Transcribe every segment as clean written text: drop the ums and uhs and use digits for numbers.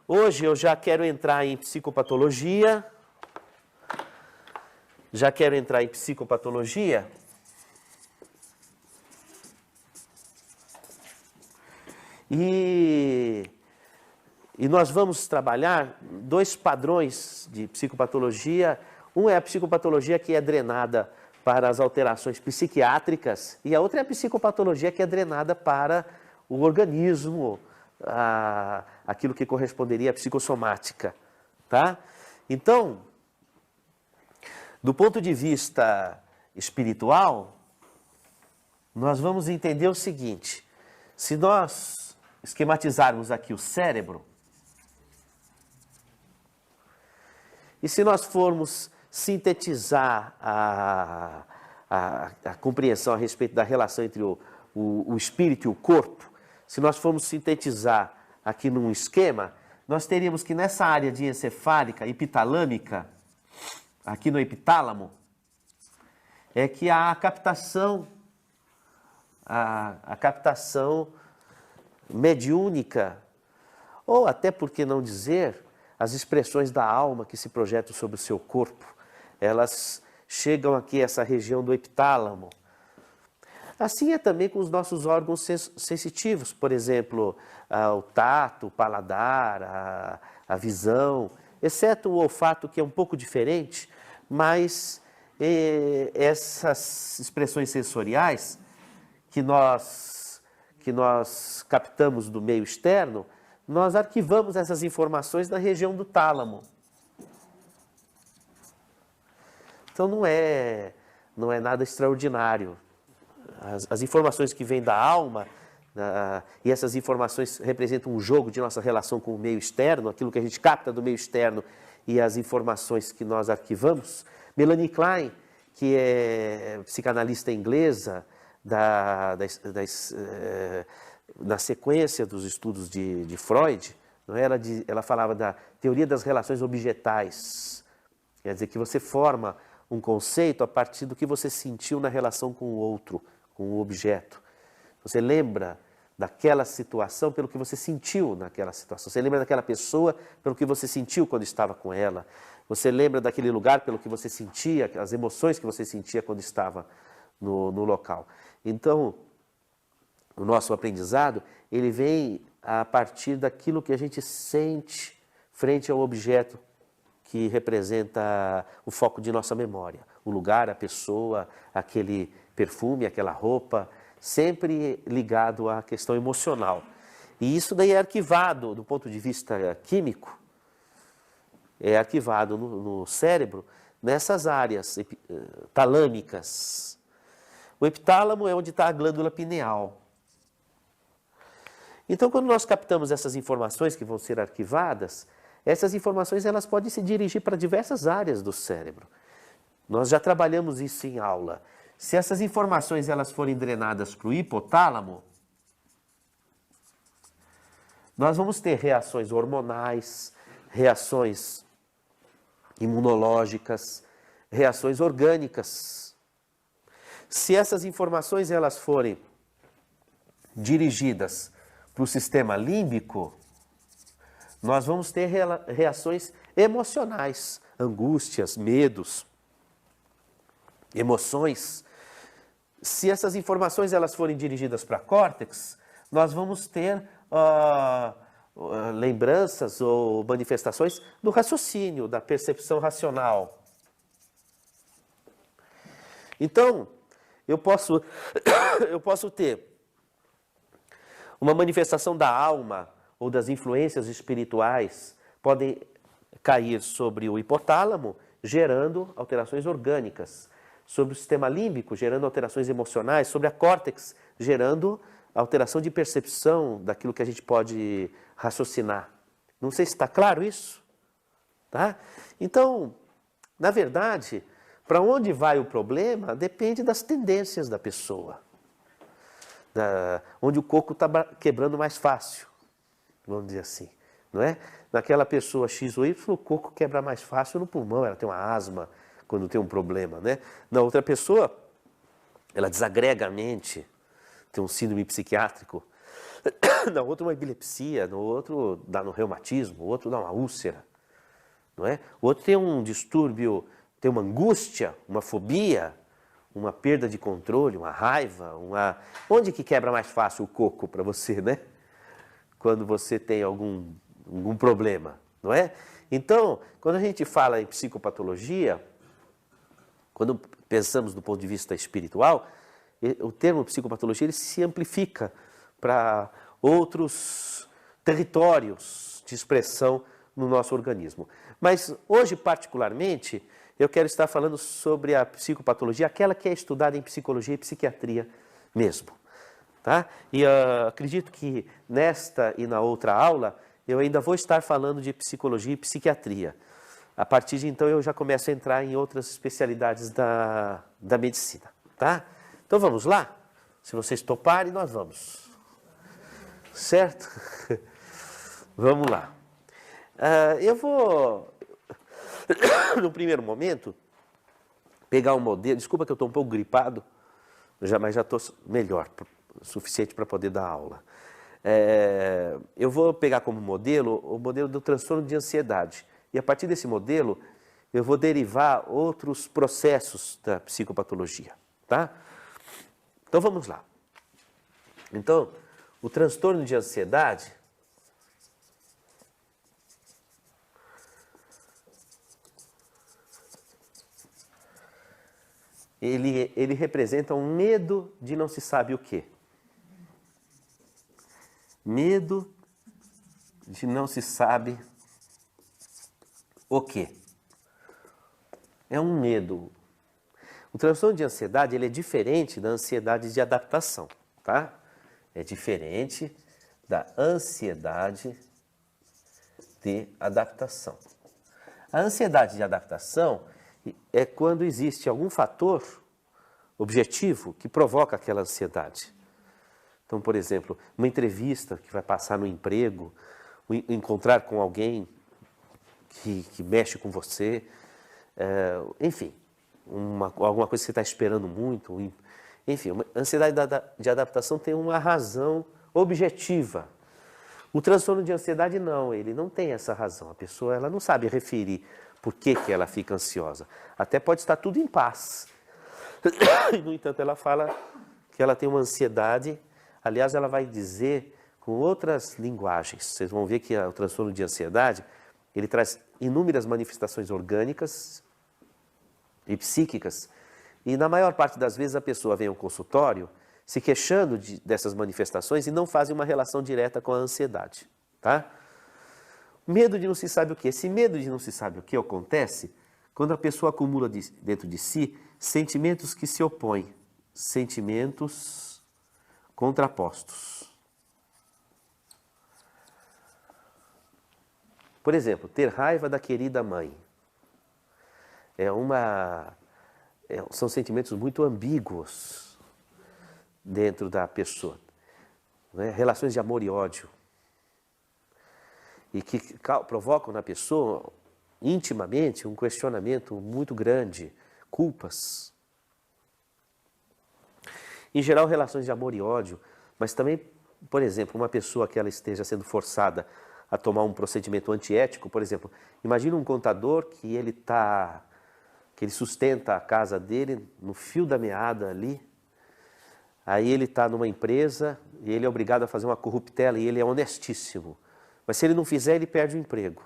Hoje eu já quero entrar em psicopatologia. E nós vamos trabalhar dois padrões de psicopatologia. Um é a psicopatologia que é drenada para as alterações psiquiátricas e a outra é a psicopatologia que é drenada para o organismo, aquilo que corresponderia à psicossomática, tá? Então, do ponto de vista espiritual, nós vamos entender o seguinte: se nós esquematizarmos aqui o cérebro, e se nós formos sintetizar a compreensão a respeito da relação entre o espírito e o corpo, se nós formos sintetizar aqui num esquema, nós teríamos que nessa área diencefálica, epitalâmica, aqui no epitálamo, é que há a captação mediúnica, ou até por que não dizer, as expressões da alma que se projetam sobre o seu corpo, elas chegam aqui a essa região do epitálamo. Assim é também com os nossos órgãos sensitivos, por exemplo, o tato, o paladar, a visão, exceto o olfato, que é um pouco diferente, mas essas expressões sensoriais que nós captamos do meio externo, nós arquivamos essas informações na região do tálamo. Então não é nada extraordinário. As informações que vêm da alma, e essas informações representam um jogo de nossa relação com o meio externo, aquilo que a gente capta do meio externo e as informações que nós arquivamos. Melanie Klein, que é psicanalista inglesa, na sequência dos estudos de Freud, não é? Ela falava da teoria das relações objetais. Quer dizer, que você forma um conceito a partir do que você sentiu na relação com o outro, com o objeto. Você lembra daquela situação pelo que você sentiu naquela situação. Você lembra daquela pessoa pelo que você sentiu quando estava com ela. Você lembra daquele lugar pelo que você sentia, as emoções que você sentia quando estava no local. Então, o nosso aprendizado, ele vem a partir daquilo que a gente sente frente ao objeto que representa o foco de nossa memória. O lugar, a pessoa, aquele perfume, aquela roupa, sempre ligado à questão emocional. E isso daí é arquivado do ponto de vista químico, é arquivado no cérebro nessas áreas talâmicas. O epitálamo é onde está a glândula pineal. Então, quando nós captamos essas informações que vão ser arquivadas, essas informações elas podem se dirigir para diversas áreas do cérebro. Nós já trabalhamos isso em aula. Se essas informações elas forem drenadas para o hipotálamo, nós vamos ter reações hormonais, reações imunológicas, reações orgânicas. Se essas informações elas forem dirigidas para o sistema límbico, nós vamos ter reações emocionais, angústias, medos, emoções. Se essas informações elas forem dirigidas para córtex, nós vamos ter lembranças ou manifestações do raciocínio, da percepção racional. Então, eu posso ter uma manifestação da alma ou das influências espirituais, podem cair sobre o hipotálamo, gerando alterações orgânicas, sobre o sistema límbico, gerando alterações emocionais, sobre a córtex, gerando alteração de percepção daquilo que a gente pode raciocinar. Não sei se está claro isso? Tá? Então, na verdade, para onde vai o problema depende das tendências da pessoa. Onde o coco está quebrando mais fácil, vamos dizer assim, não é? Naquela pessoa X ou Y, o coco quebra mais fácil no pulmão, ela tem uma asma quando tem um problema, né? Na outra pessoa, ela desagrega a mente, tem um síndrome psiquiátrico, no outro uma epilepsia, no outro dá no reumatismo, o outro dá uma úlcera, não é? O outro tem um distúrbio, tem uma angústia, uma fobia, uma perda de controle, uma raiva, Onde que quebra mais fácil o coco para você, né? Quando você tem algum problema, não é? Então, quando a gente fala em psicopatologia, quando pensamos do ponto de vista espiritual, o termo psicopatologia ele se amplifica para outros territórios de expressão no nosso organismo. Mas hoje, particularmente, eu quero estar falando sobre a psicopatologia, aquela que é estudada em psicologia e psiquiatria mesmo. Tá? E acredito que nesta e na outra aula eu ainda vou estar falando de psicologia e psiquiatria. A partir de então eu já começo a entrar em outras especialidades da medicina. Tá? Então vamos lá? Se vocês toparem, nós vamos. Certo? Vamos lá. Eu vou, no primeiro momento, pegar um modelo. Desculpa que eu estou um pouco gripado, mas já estou melhor, suficiente para poder dar aula. Eu vou pegar como modelo o modelo do transtorno de ansiedade. E a partir desse modelo, eu vou derivar outros processos da psicopatologia. Tá? Então vamos lá. Então, o transtorno de ansiedade ele representa um medo de não se sabe o quê. Medo de não se sabe o quê. É um medo. O transtorno de ansiedade ele é diferente da ansiedade de adaptação, tá? É diferente da ansiedade de adaptação. A ansiedade de adaptação é quando existe algum fator objetivo que provoca aquela ansiedade. Então, por exemplo, uma entrevista que vai passar no emprego, encontrar com alguém que mexe com você, enfim, alguma coisa que você está esperando muito. Enfim, a ansiedade de adaptação tem uma razão objetiva. O transtorno de ansiedade não, ele não tem essa razão. A pessoa ela não sabe referir por que ela fica ansiosa. Até pode estar tudo em paz. No entanto, ela fala que ela tem uma ansiedade. Aliás, ela vai dizer com outras linguagens. Vocês vão ver que o transtorno de ansiedade, ele traz inúmeras manifestações orgânicas e psíquicas. E na maior parte das vezes a pessoa vem ao consultório se queixando dessas manifestações e não fazem uma relação direta com a ansiedade. Tá? Medo de não se sabe o que. Esse medo de não se sabe o que acontece quando a pessoa acumula dentro de si sentimentos que se opõem, sentimentos contrapostos. Por exemplo, ter raiva da querida mãe. São sentimentos muito ambíguos dentro da pessoa. Né? Relações de amor e ódio. E que provocam na pessoa, intimamente, um questionamento muito grande, culpas. Em geral, relações de amor e ódio, mas também, por exemplo, uma pessoa que ela esteja sendo forçada a tomar um procedimento antiético, por exemplo, imagina um contador que ele sustenta a casa dele no fio da meada ali, aí ele está numa empresa e ele é obrigado a fazer uma corruptela e ele é honestíssimo. Mas se ele não fizer, ele perde o emprego.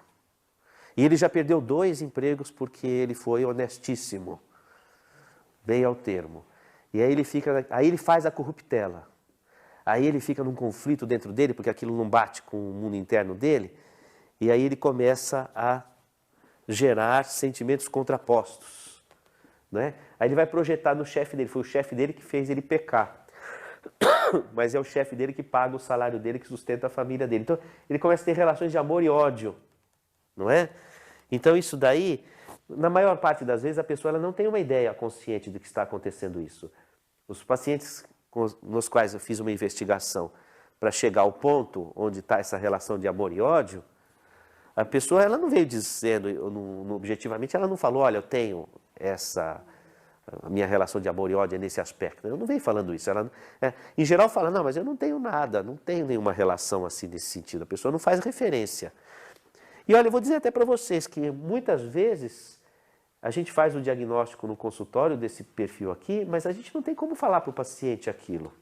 E ele já perdeu 2 empregos porque ele foi honestíssimo. Bem ao termo. E aí ele faz a corruptela. Aí ele fica num conflito dentro dele, porque aquilo não bate com o mundo interno dele. E aí ele começa a gerar sentimentos contrapostos. Né? Aí ele vai projetar no chefe dele. Foi o chefe dele que fez ele pecar. Mas é o chefe dele que paga o salário dele, que sustenta a família dele. Então, ele começa a ter relações de amor e ódio, não é? Então, isso daí, na maior parte das vezes, a pessoa ela não tem uma ideia consciente do que está acontecendo isso. Os pacientes nos quais eu fiz uma investigação para chegar ao ponto onde está essa relação de amor e ódio, a pessoa ela não veio dizendo, objetivamente, ela não falou, olha, eu tenho a minha relação de amor e ódio é nesse aspecto. Eu não venho falando isso. Ela, em geral fala, não, mas eu não tenho nada, não tenho nenhuma relação assim nesse sentido. A pessoa não faz referência. E olha, eu vou dizer até para vocês que muitas vezes a gente faz o diagnóstico no consultório desse perfil aqui, mas a gente não tem como falar para o paciente aquilo.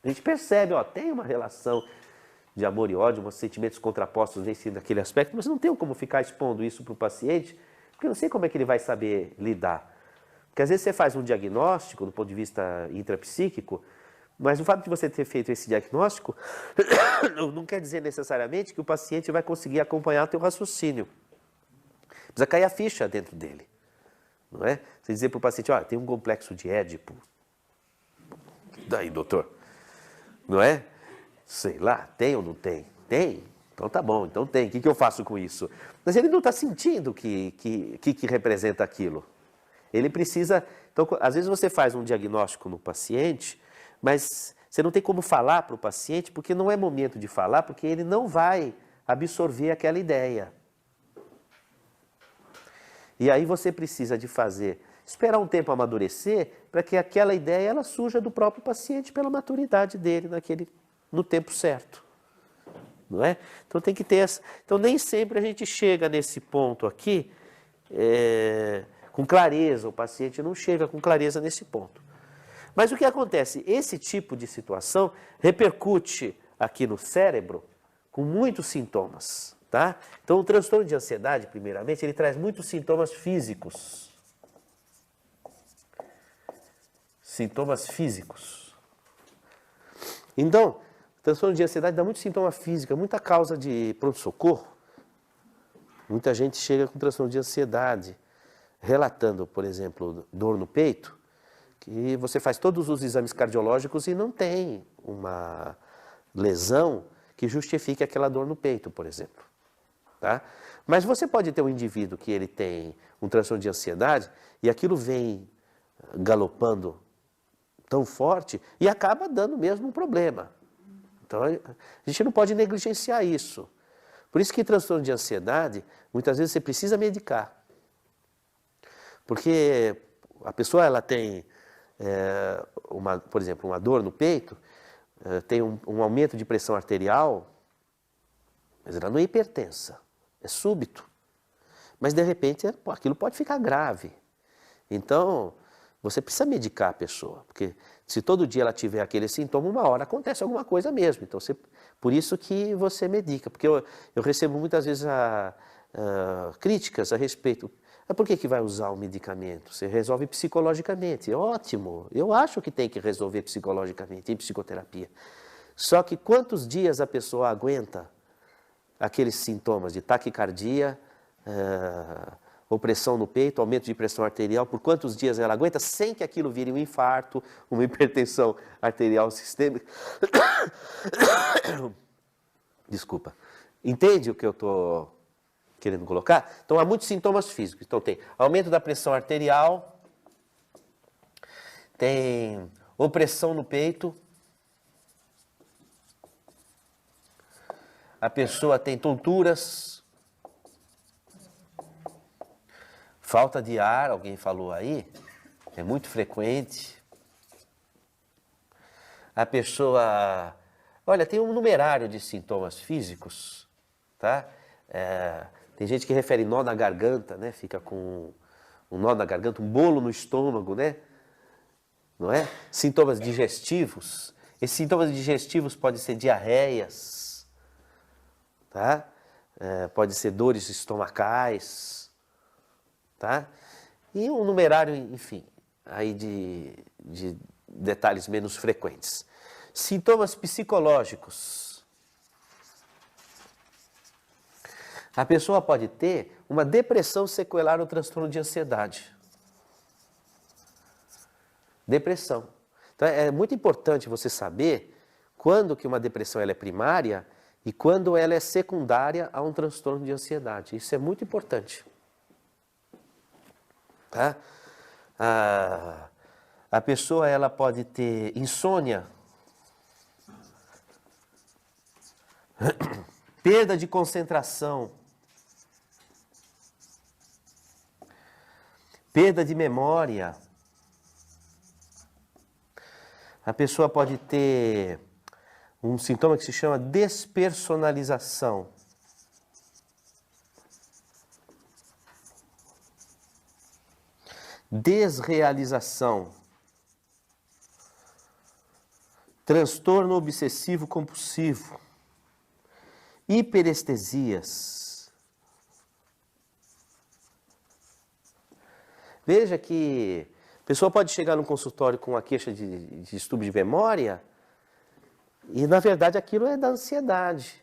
A gente percebe, ó, tem uma relação de amor e ódio, sentimentos contrapostos naquele aspecto, mas não tem como ficar expondo isso para o paciente, porque eu não sei como é que ele vai saber lidar. Porque às vezes você faz um diagnóstico do ponto de vista intrapsíquico, mas o fato de você ter feito esse diagnóstico não quer dizer necessariamente que o paciente vai conseguir acompanhar o teu raciocínio. Precisa cair a ficha dentro dele. Não é? Você dizer para o paciente, ó, tem um complexo de Édipo. Daí, doutor? Não é? Sei lá, tem ou não tem? Tem? Então tá bom, então tem. O que eu faço com isso? Mas ele não está sentindo o que representa aquilo. Ele precisa... Então, às vezes você faz um diagnóstico no paciente, mas você não tem como falar para o paciente, porque não é momento de falar, porque ele não vai absorver aquela ideia. E aí você precisa de esperar um tempo amadurecer, para que aquela ideia ela surja do próprio paciente pela maturidade dele no tempo certo. Não é? Então tem que ter essa... Então nem sempre a gente chega nesse ponto aqui com clareza, o paciente não chega com clareza nesse ponto. Mas o que acontece? Esse tipo de situação repercute aqui no cérebro com muitos sintomas. Tá? Então o transtorno de ansiedade, primeiramente, ele traz muitos sintomas físicos. Sintomas físicos. Então, o transtorno de ansiedade dá muito sintoma físico, muita causa de pronto-socorro. Muita gente chega com transtorno de ansiedade, relatando, por exemplo, dor no peito, que você faz todos os exames cardiológicos e não tem uma lesão que justifique aquela dor no peito, por exemplo. Tá? Mas você pode ter um indivíduo que ele tem um transtorno de ansiedade e aquilo vem galopando tão forte e acaba dando mesmo um problema. Então, a gente não pode negligenciar isso. Por isso que transtorno de ansiedade, muitas vezes você precisa medicar. Porque a pessoa ela tem, por exemplo, uma dor no peito, tem um aumento de pressão arterial, mas ela não é hipertensa, é súbito. Mas, de repente, aquilo pode ficar grave. Então, você precisa medicar a pessoa, porque se todo dia ela tiver aquele sintoma, uma hora acontece alguma coisa mesmo. Então, por isso que você medica. Porque eu recebo muitas vezes críticas a respeito. Por que vai usar o medicamento? Você resolve psicologicamente. É ótimo. Eu acho que tem que resolver psicologicamente, em psicoterapia. Só que quantos dias a pessoa aguenta aqueles sintomas de taquicardia, opressão no peito, aumento de pressão arterial, por quantos dias ela aguenta sem que aquilo vire um infarto, uma hipertensão arterial sistêmica? Desculpa. Entende o que eu estou querendo colocar? Então, há muitos sintomas físicos. Então, tem aumento da pressão arterial, tem opressão no peito, a pessoa tem tonturas, falta de ar, alguém falou aí, é muito frequente. A pessoa, olha, tem um numerário de sintomas físicos, tá? Tem gente que refere nó na garganta, né? Fica com um nó na garganta, um bolo no estômago, né? Não é? Sintomas digestivos. Esses sintomas digestivos podem ser diarreias, tá? Pode ser dores estomacais, tá? E um numerário, enfim, aí de detalhes menos frequentes. Sintomas psicológicos. A pessoa pode ter uma depressão sequelar ou transtorno de ansiedade. Depressão. Então, é muito importante você saber quando que uma depressão ela é primária e quando ela é secundária a um transtorno de ansiedade. Isso é muito importante. Tá? A pessoa ela pode ter insônia, perda de concentração, Perda de memória. A pessoa pode ter um sintoma que se chama despersonalização. Desrealização. Transtorno obsessivo compulsivo. Hiperestesias. Veja que a pessoa pode chegar no consultório com uma queixa de distúrbio de memória e, na verdade, aquilo é da ansiedade.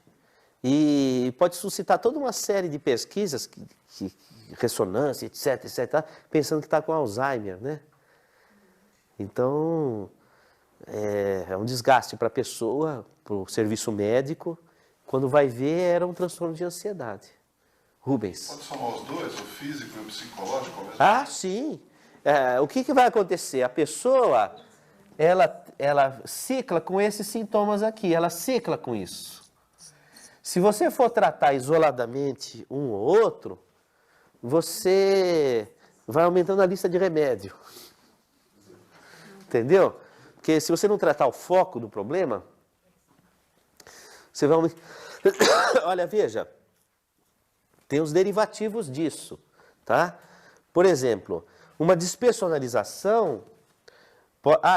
E pode suscitar toda uma série de pesquisas, ressonância, etc, etc, pensando que está com Alzheimer, né? Então, é um desgaste para a pessoa, para o serviço médico. Quando vai ver, era um transtorno de ansiedade. Rubens. Pode somar os dois, o físico e o psicológico ao mesmo Ah, tempo? sim. O que vai acontecer? A pessoa, ela cicla com esses sintomas aqui, ela cicla com isso. Se você for tratar isoladamente um ou outro, você vai aumentando a lista de remédio. Entendeu? Porque se você não tratar o foco do problema, você vai aumentar. Olha, veja, tem os derivativos disso, tá? Por exemplo, uma despersonalização...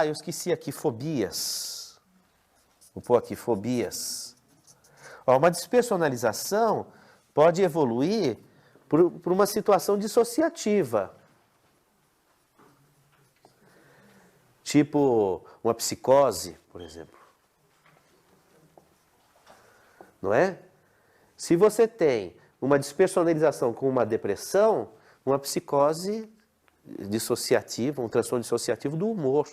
eu esqueci aqui, fobias. Vou pôr aqui, fobias. Uma despersonalização pode evoluir por uma situação dissociativa. Tipo uma psicose, por exemplo. Não é? Se você tem uma despersonalização com uma depressão, uma psicose dissociativa, um transtorno dissociativo do humor.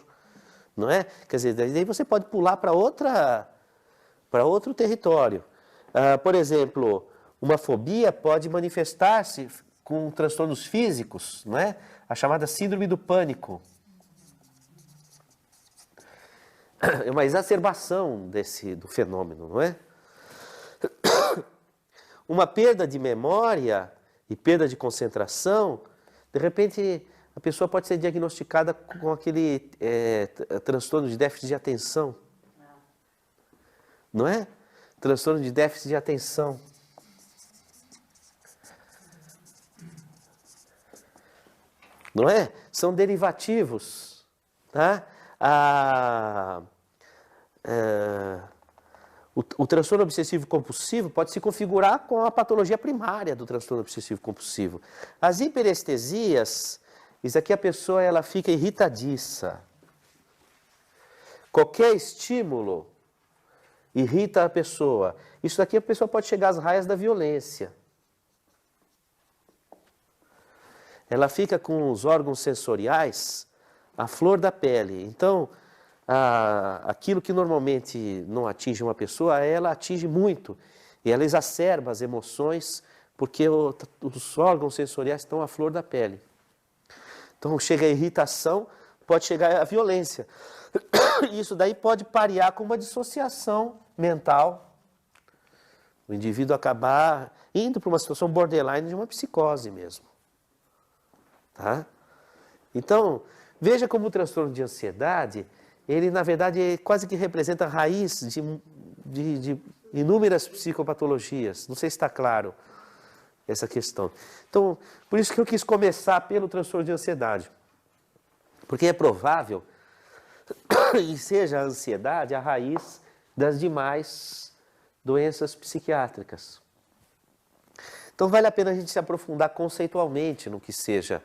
Não é? Quer dizer, daí você pode pular para outro território. Por exemplo, uma fobia pode manifestar-se com transtornos físicos, não é? A chamada síndrome do pânico. É uma exacerbação do fenômeno, não é? Uma perda de memória e perda de concentração, de repente a pessoa pode ser diagnosticada com aquele transtorno de déficit de atenção. Não é? Transtorno de déficit de atenção. Não é? São derivativos. Tá? O transtorno obsessivo compulsivo pode se configurar com a patologia primária do transtorno obsessivo compulsivo. As hiperestesias, isso aqui a pessoa ela fica irritadiça. Qualquer estímulo irrita a pessoa. Isso daqui a pessoa pode chegar às raias da violência. Ela fica com os órgãos sensoriais à flor da pele. Então, aquilo que normalmente não atinge uma pessoa, ela atinge muito. E ela exacerba as emoções, porque os órgãos sensoriais estão à flor da pele. Então, chega a irritação, pode chegar a violência. Isso daí pode parear com uma dissociação mental. O indivíduo acabar indo para uma situação borderline de uma psicose mesmo. Tá? Então, veja como o transtorno de ansiedade, ele na verdade quase que representa a raiz de inúmeras psicopatologias. Não sei se está claro essa questão. Então, por isso que eu quis começar pelo transtorno de ansiedade. Porque é provável que seja a ansiedade a raiz das demais doenças psiquiátricas. Então, vale a pena a gente se aprofundar conceitualmente no que seja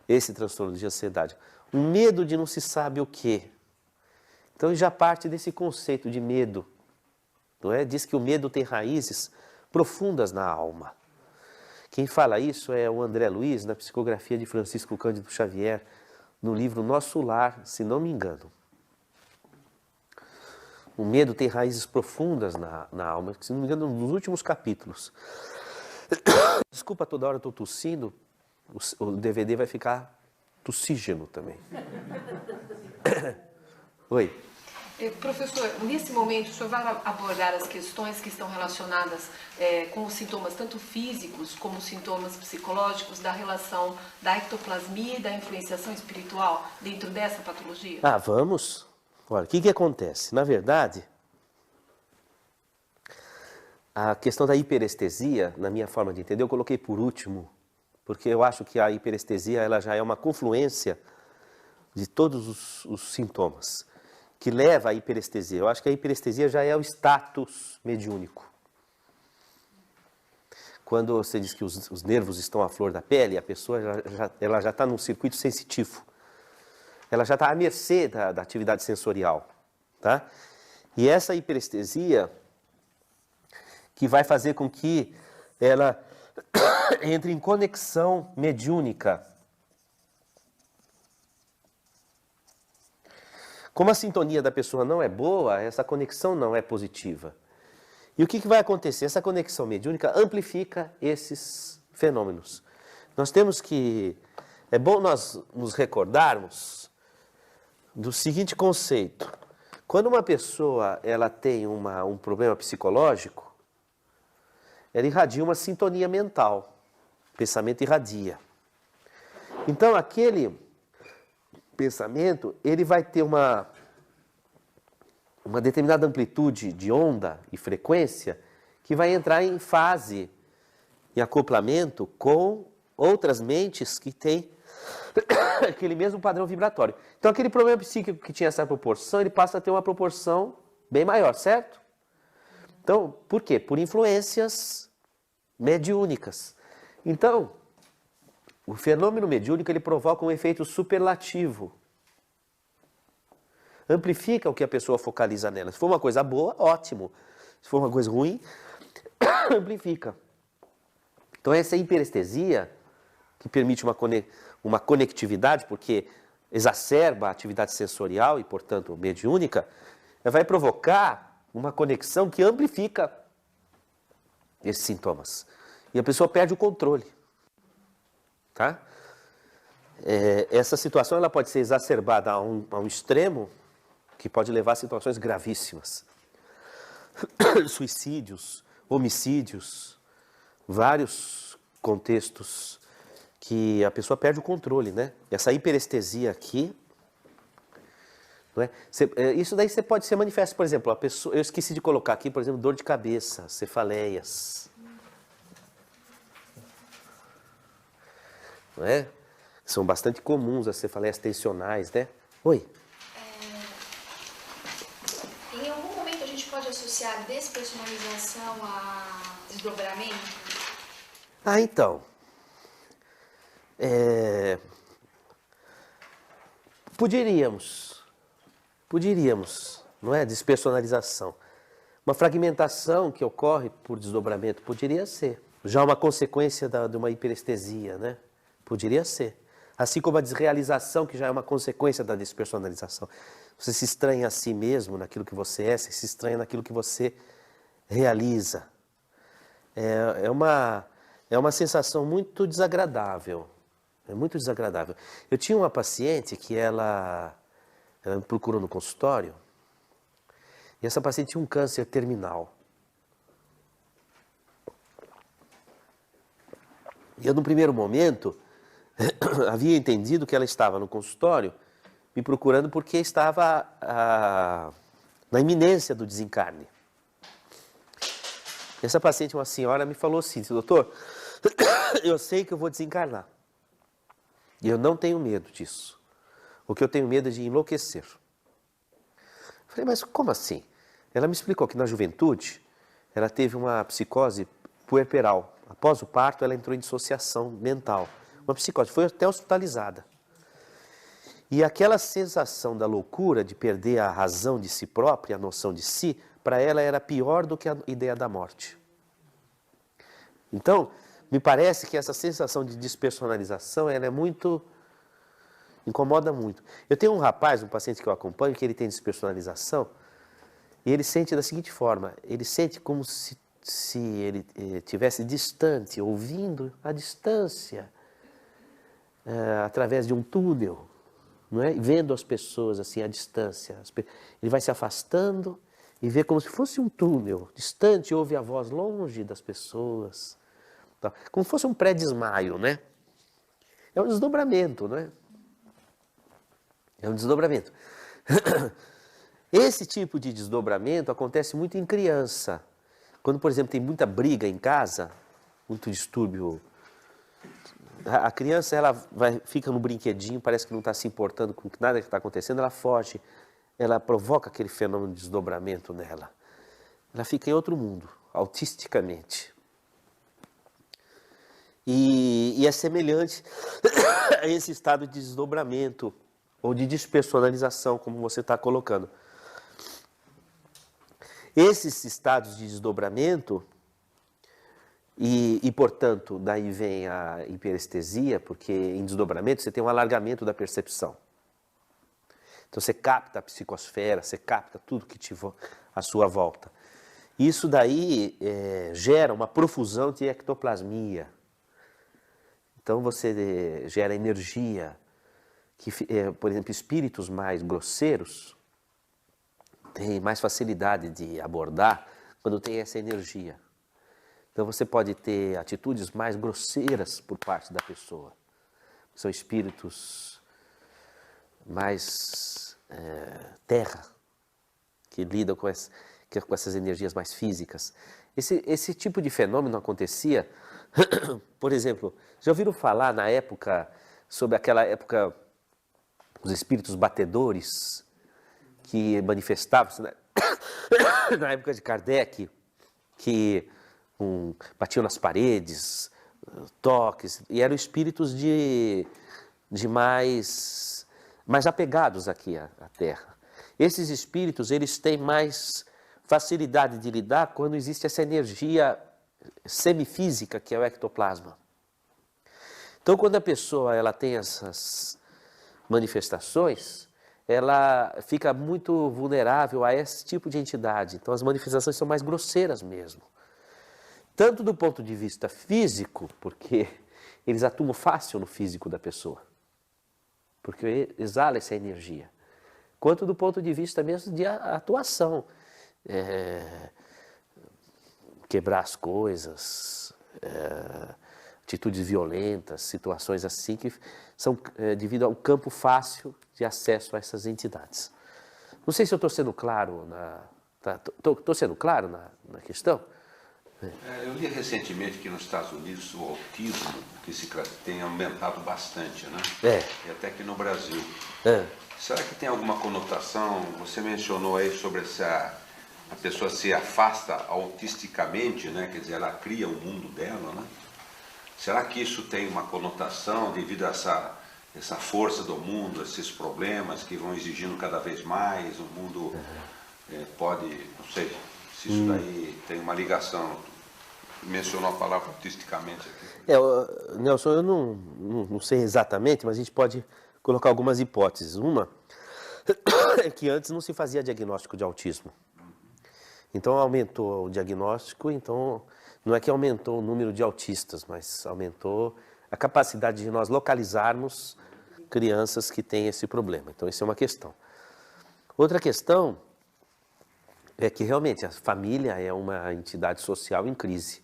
esse transtorno de ansiedade. Um medo de não se sabe o quê. Então, já parte desse conceito de medo. Não é? Diz que o medo tem raízes profundas na alma. Quem fala isso é o André Luiz, na psicografia de Francisco Cândido Xavier, no livro Nosso Lar, se não me engano. O medo tem raízes profundas na alma, se não me engano, nos últimos capítulos. Desculpa, toda hora eu estou tossindo, o DVD vai ficar tossígeno também. Oi. Professor, nesse momento o senhor vai abordar as questões que estão relacionadas com os sintomas tanto físicos como os sintomas psicológicos da relação da ectoplasmia e da influenciação espiritual dentro dessa patologia? Ah, vamos. Olha, o que acontece? Na verdade, a questão da hiperestesia, na minha forma de entender, eu coloquei por último, porque eu acho que a hiperestesia ela já é uma confluência de todos os sintomas que leva à hiperestesia. Eu acho que a hiperestesia já é o status mediúnico. Quando você diz que os nervos estão à flor da pele, a pessoa ela já está num circuito sensitivo. Ela já está à mercê da atividade sensorial. Tá? E essa hiperestesia que vai fazer com que ela entre em conexão mediúnica. Como a sintonia da pessoa não é boa, essa conexão não é positiva. E o que vai acontecer? Essa conexão mediúnica amplifica esses fenômenos. Nós temos que... É bom nós nos recordarmos do seguinte conceito. Quando uma pessoa ela tem um problema psicológico, ela irradia uma sintonia mental. O pensamento irradia. Então, aquele pensamento, ele vai ter uma determinada amplitude de onda e frequência que vai entrar em fase, em acoplamento com outras mentes que têm aquele mesmo padrão vibratório. Então, aquele problema psíquico que tinha essa proporção, ele passa a ter uma proporção bem maior, certo? Então, por quê? Por influências mediúnicas. Então, o fenômeno mediúnico ele provoca um efeito superlativo. Amplifica o que a pessoa focaliza nela. Se for uma coisa boa, ótimo. Se for uma coisa ruim, amplifica. Então essa hiperestesia, que permite uma conectividade, porque exacerba a atividade sensorial e, portanto, mediúnica, vai provocar uma conexão que amplifica esses sintomas. E a pessoa perde o controle. Tá? Essa situação ela pode ser exacerbada a um extremo que pode levar a situações gravíssimas. Suicídios, homicídios, vários contextos que a pessoa perde o controle, né? Essa hiperestesia aqui, não é? Isso daí você pode ser manifesto, por exemplo, a pessoa, eu esqueci de colocar aqui, por exemplo, dor de cabeça, cefaleias. Não é? São bastante comuns as cefaleias tensionais, né? Oi. Em algum momento a gente pode associar despersonalização a desdobramento? Ah, então. Poderíamos, não é? Despersonalização. Uma fragmentação que ocorre por desdobramento poderia ser. Já uma consequência de uma hiperestesia, né? Poderia ser. Assim como a desrealização, que já é uma consequência da despersonalização. Você se estranha a si mesmo naquilo que você é, você se estranha naquilo que você realiza. É uma sensação muito desagradável. É muito desagradável. Eu tinha uma paciente que ela me procurou no consultório, e essa paciente tinha um câncer terminal. E eu, no primeiro momento, havia entendido que ela estava no consultório me procurando porque estava na iminência do desencarne. Essa paciente, uma senhora, me falou assim: doutor, eu sei que eu vou desencarnar. E eu não tenho medo disso. O que eu tenho medo é de enlouquecer. Eu falei, mas como assim? Ela me explicou que na juventude ela teve uma psicose puerperal. Após o parto, ela entrou em dissociação mental. Uma psicose, foi até hospitalizada. E aquela sensação da loucura, de perder a razão de si própria, a noção de si, para ela era pior do que a ideia da morte. Então, me parece que essa sensação de despersonalização, ela é muito... incomoda muito. Eu tenho um rapaz, um paciente que eu acompanho, que ele tem despersonalização, e ele sente da seguinte forma, ele sente como se ele estivesse distante, ouvindo à distância, através de um túnel. não é? Vendo as pessoas assim à distância. Ele vai se afastando e vê como se fosse um túnel distante, ouve a voz longe das pessoas. Tá? Como se fosse um pré-desmaio, né? É um desdobramento, não é? É um desdobramento. Esse tipo de desdobramento acontece muito em criança. Quando, por exemplo, tem muita briga em casa, muito distúrbio, a criança fica no brinquedinho, parece que não está se importando com nada que está acontecendo, ela foge, ela provoca aquele fenômeno de desdobramento nela. Ela fica em outro mundo, autisticamente. E é semelhante a esse estado de desdobramento ou de despersonalização, como você está colocando. Esses estados de desdobramento, portanto, daí vem a hiperestesia, porque em desdobramento você tem um alargamento da percepção. Então você capta a psicosfera, você capta tudo que à sua volta. Isso daí gera uma profusão de ectoplasmia. Então você gera energia, por exemplo, espíritos mais grosseiros têm mais facilidade de abordar quando tem essa energia. Então você pode ter atitudes mais grosseiras por parte da pessoa. São espíritos mais terra, que lidam com essas energias mais físicas. Esse tipo de fenômeno acontecia, por exemplo, já ouviram falar na época, sobre aquela época, os espíritos batedores, que manifestavam-se na época de Kardec, que batiam nas paredes, toques, e eram espíritos de mais apegados aqui à Terra. Esses espíritos, eles têm mais facilidade de lidar quando existe essa energia semifísica, que é o ectoplasma. Então, quando a pessoa ela tem essas manifestações, ela fica muito vulnerável a esse tipo de entidade. Então, as manifestações são mais grosseiras mesmo. Tanto do ponto de vista físico, porque eles atuam fácil no físico da pessoa, porque exala essa energia, quanto do ponto de vista mesmo de atuação. Quebrar as coisas, atitudes violentas, situações assim que são devido ao campo fácil de acesso a essas entidades. Não sei se eu estou sendo claro estou sendo claro na questão? Eu li recentemente que nos Estados Unidos o autismo tem aumentado bastante, né? E até aqui no Brasil. Será que tem alguma conotação? Você mencionou aí sobre a pessoa se afasta autisticamente, né? Quer dizer, ela cria o mundo dela, né? Será que isso tem uma conotação devido a essa força do mundo, esses problemas que vão exigindo cada vez mais, o mundo pode, não sei se isso daí tem uma ligação. Mencionou a palavra autisticamente aqui. Nelson, eu não sei exatamente, mas a gente pode colocar algumas hipóteses. Uma é que antes não se fazia diagnóstico de autismo. Então aumentou o diagnóstico, então não é que aumentou o número de autistas, mas aumentou a capacidade de nós localizarmos crianças que têm esse problema. Então isso é uma questão. Outra questão é que realmente a família é uma entidade social em crise.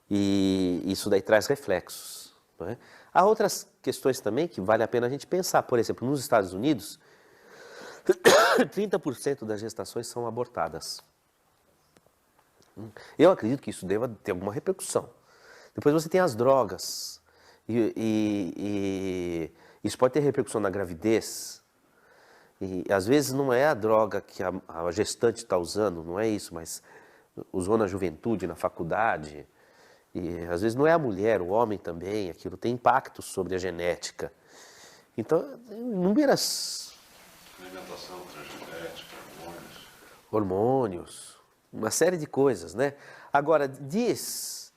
E isso daí traz reflexos. Não é? Há outras questões também que vale a pena a gente pensar. Por exemplo, nos Estados Unidos, 30% das gestações são abortadas. Eu acredito que isso deva ter alguma repercussão. Depois você tem as drogas. E isso pode ter repercussão na gravidez. E às vezes não é a droga que a gestante está usando, não é isso, mas usou na juventude, na faculdade. E às vezes não é a mulher, o homem também, aquilo tem impacto sobre a genética. Então, inúmeras... Alimentação transgenética, hormônios, uma série de coisas, né? Agora, disse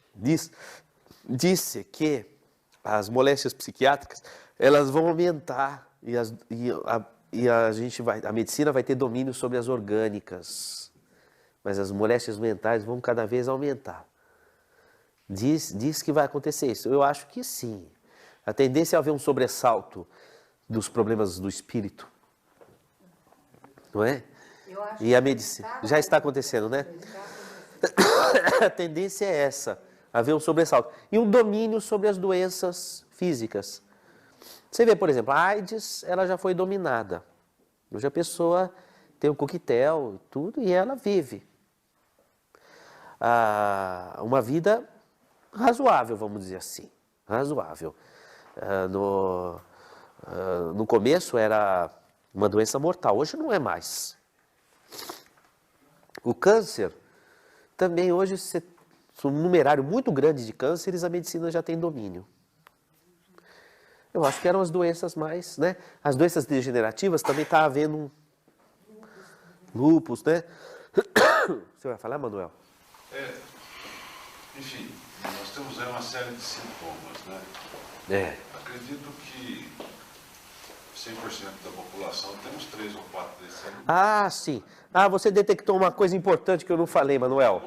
que as moléstias psiquiátricas, elas vão aumentar a medicina vai ter domínio sobre as orgânicas, mas as moléstias mentais vão cada vez aumentar. Diz que vai acontecer isso. Eu acho que sim. A tendência é haver um sobressalto dos problemas do espírito. Não é? E a medicina já está acontecendo, né? A tendência é essa, haver um sobressalto. E um domínio sobre as doenças físicas. Você vê, por exemplo, a AIDS, ela já foi dominada. Hoje a pessoa tem um coquetel e tudo, e ela vive uma vida razoável, vamos dizer assim. Razoável. No começo era uma doença mortal, hoje não é mais. O câncer, também hoje, um numerário muito grande de cânceres, a medicina já tem domínio. Eu acho que eram as doenças mais, né? As doenças degenerativas também está havendo lúpus, né? Você vai falar, Manuel? Enfim, nós temos aí uma série de sintomas, né? Acredito que 100% da população temos 3 ou 4 desses. Ah, sim. Ah, você detectou uma coisa importante que eu não falei, Manuel.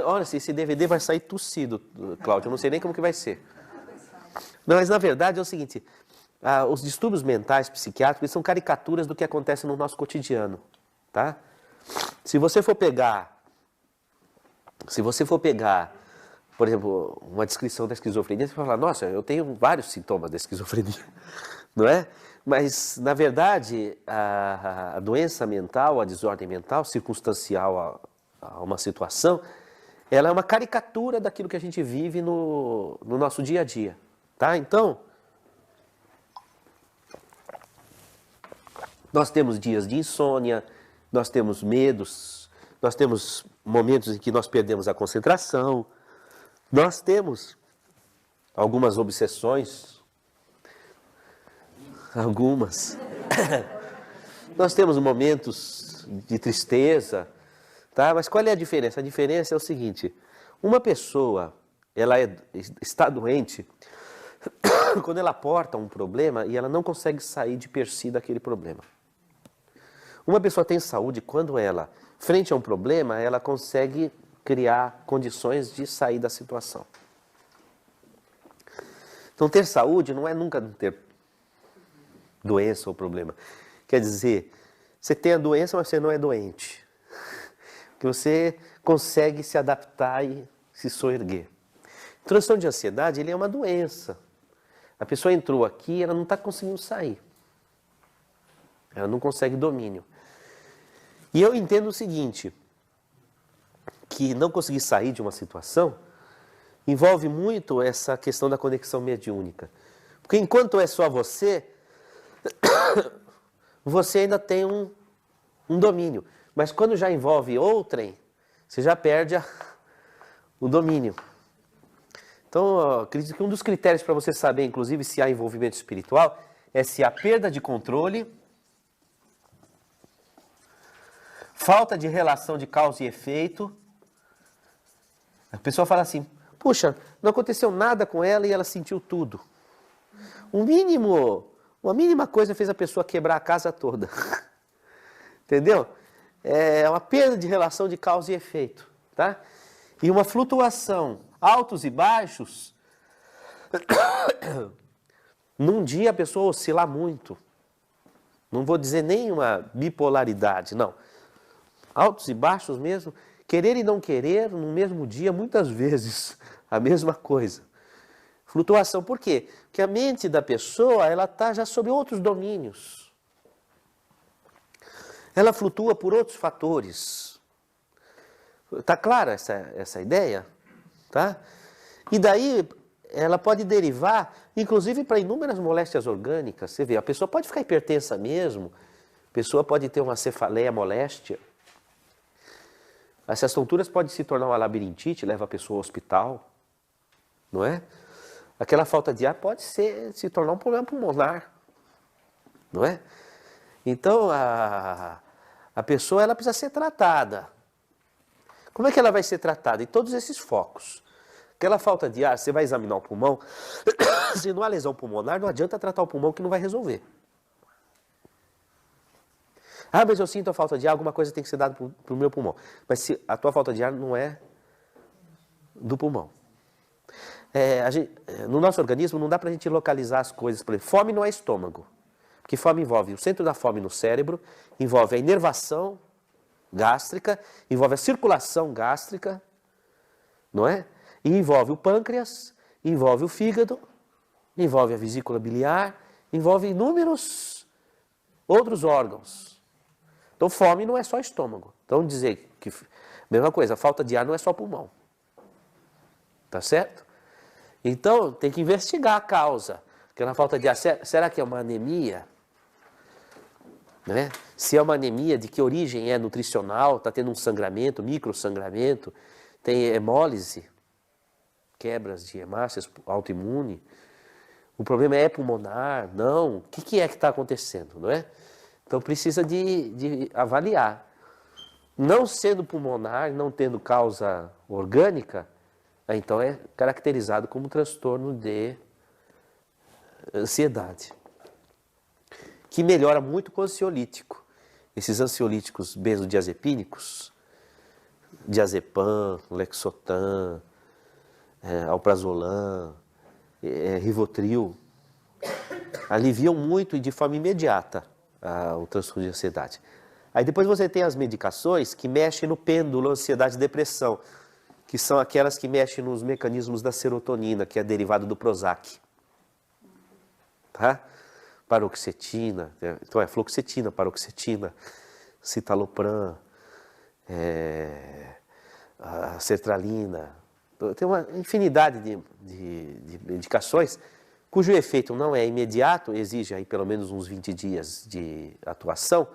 Olha, esse DVD vai sair tossido, Cláudio. Eu não sei nem como que vai ser. Não, mas na verdade é o seguinte, os distúrbios mentais, psiquiátricos, são caricaturas do que acontece no nosso cotidiano, tá? Se você for pegar, por exemplo, uma descrição da esquizofrenia, você vai falar, nossa, eu tenho vários sintomas da esquizofrenia, não é? Mas, na verdade, a doença mental, a desordem mental, circunstancial a uma situação, ela é uma caricatura daquilo que a gente vive no nosso dia a dia. Tá? Então, nós temos dias de insônia, nós temos medos, nós temos momentos em que nós perdemos a concentração, nós temos algumas obsessões, nós temos momentos de tristeza, tá? Mas qual é a diferença? A diferença é o seguinte, uma pessoa, ela está doente quando ela porta um problema e ela não consegue sair de per si daquele problema. Uma pessoa tem saúde quando ela, frente a um problema, ela consegue criar condições de sair da situação. Então, ter saúde não é nunca ter doença ou problema. Quer dizer, você tem a doença, mas você não é doente. Porque você consegue se adaptar e se soerguer. O transtorno de ansiedade, ele é uma doença. A pessoa entrou aqui e ela não está conseguindo sair. Ela não consegue domínio. E eu entendo o seguinte, que não conseguir sair de uma situação envolve muito essa questão da conexão mediúnica. Porque enquanto é só você, você ainda tem um domínio. Mas quando já envolve outrem, você já perde o domínio. Então, acredito que um dos critérios para você saber, inclusive, se há envolvimento espiritual, é se há perda de controle, falta de relação de causa e efeito. A pessoa fala assim, puxa, não aconteceu nada com ela e ela sentiu tudo. Uma mínima coisa fez a pessoa quebrar a casa toda. Entendeu? É uma perda de relação de causa e efeito, tá? E uma flutuação, altos e baixos. Num dia a pessoa oscila muito. Não vou dizer nem uma bipolaridade, não. Altos e baixos mesmo. Querer e não querer no mesmo dia, muitas vezes, a mesma coisa. Flutuação, por quê? Porque a mente da pessoa, ela está já sob outros domínios. Ela flutua por outros fatores. Está clara essa ideia? Tá? E daí ela pode derivar, inclusive, para inúmeras moléstias orgânicas. Você vê, a pessoa pode ficar hipertensa mesmo, a pessoa pode ter uma cefaleia moléstia. Essas tonturas podem se tornar uma labirintite, leva a pessoa ao hospital, não é? Aquela falta de ar pode se tornar um problema pulmonar, não é? Então, a pessoa ela precisa ser tratada. Como é que ela vai ser tratada? Em todos esses focos. Aquela falta de ar, você vai examinar o pulmão, se não há lesão pulmonar, não adianta tratar o pulmão que não vai resolver. Ah, mas eu sinto a falta de ar, alguma coisa tem que ser dada para o meu pulmão. Mas se a tua falta de ar não é do pulmão. no nosso organismo não dá para a gente localizar as coisas. Por exemplo, fome não é estômago. Porque fome envolve o centro da fome no cérebro, envolve a inervação gástrica, envolve a circulação gástrica, não é? E envolve o pâncreas, envolve o fígado, envolve a vesícula biliar, envolve inúmeros outros órgãos. Então, fome não é só estômago. Então, dizer que, mesma coisa, falta de ar não é só pulmão. Tá certo? Então, tem que investigar a causa. Porque na falta de ar, será que é uma anemia? Né? Se é uma anemia, de que origem é nutricional, está tendo um sangramento, microsangramento, tem hemólise, quebras de hemácias autoimune. O problema é pulmonar? Não. O que é que está acontecendo? Não é? Então precisa de avaliar. Não sendo pulmonar, não tendo causa orgânica, então é caracterizado como transtorno de ansiedade, que melhora muito com ansiolítico. Esses ansiolíticos benzodiazepínicos, diazepam, lexotan, alprazolam, rivotril, aliviam muito e de forma imediata o transtorno de ansiedade. Aí depois você tem as medicações que mexem no pêndulo ansiedade e depressão, que são aquelas que mexem nos mecanismos da serotonina, que é derivado do Prozac. Tá? Paroxetina, então fluoxetina, paroxetina, citalopram, a sertralina. Tem uma infinidade de medicações cujo efeito não é imediato, exige aí pelo menos uns 20 dias de atuação,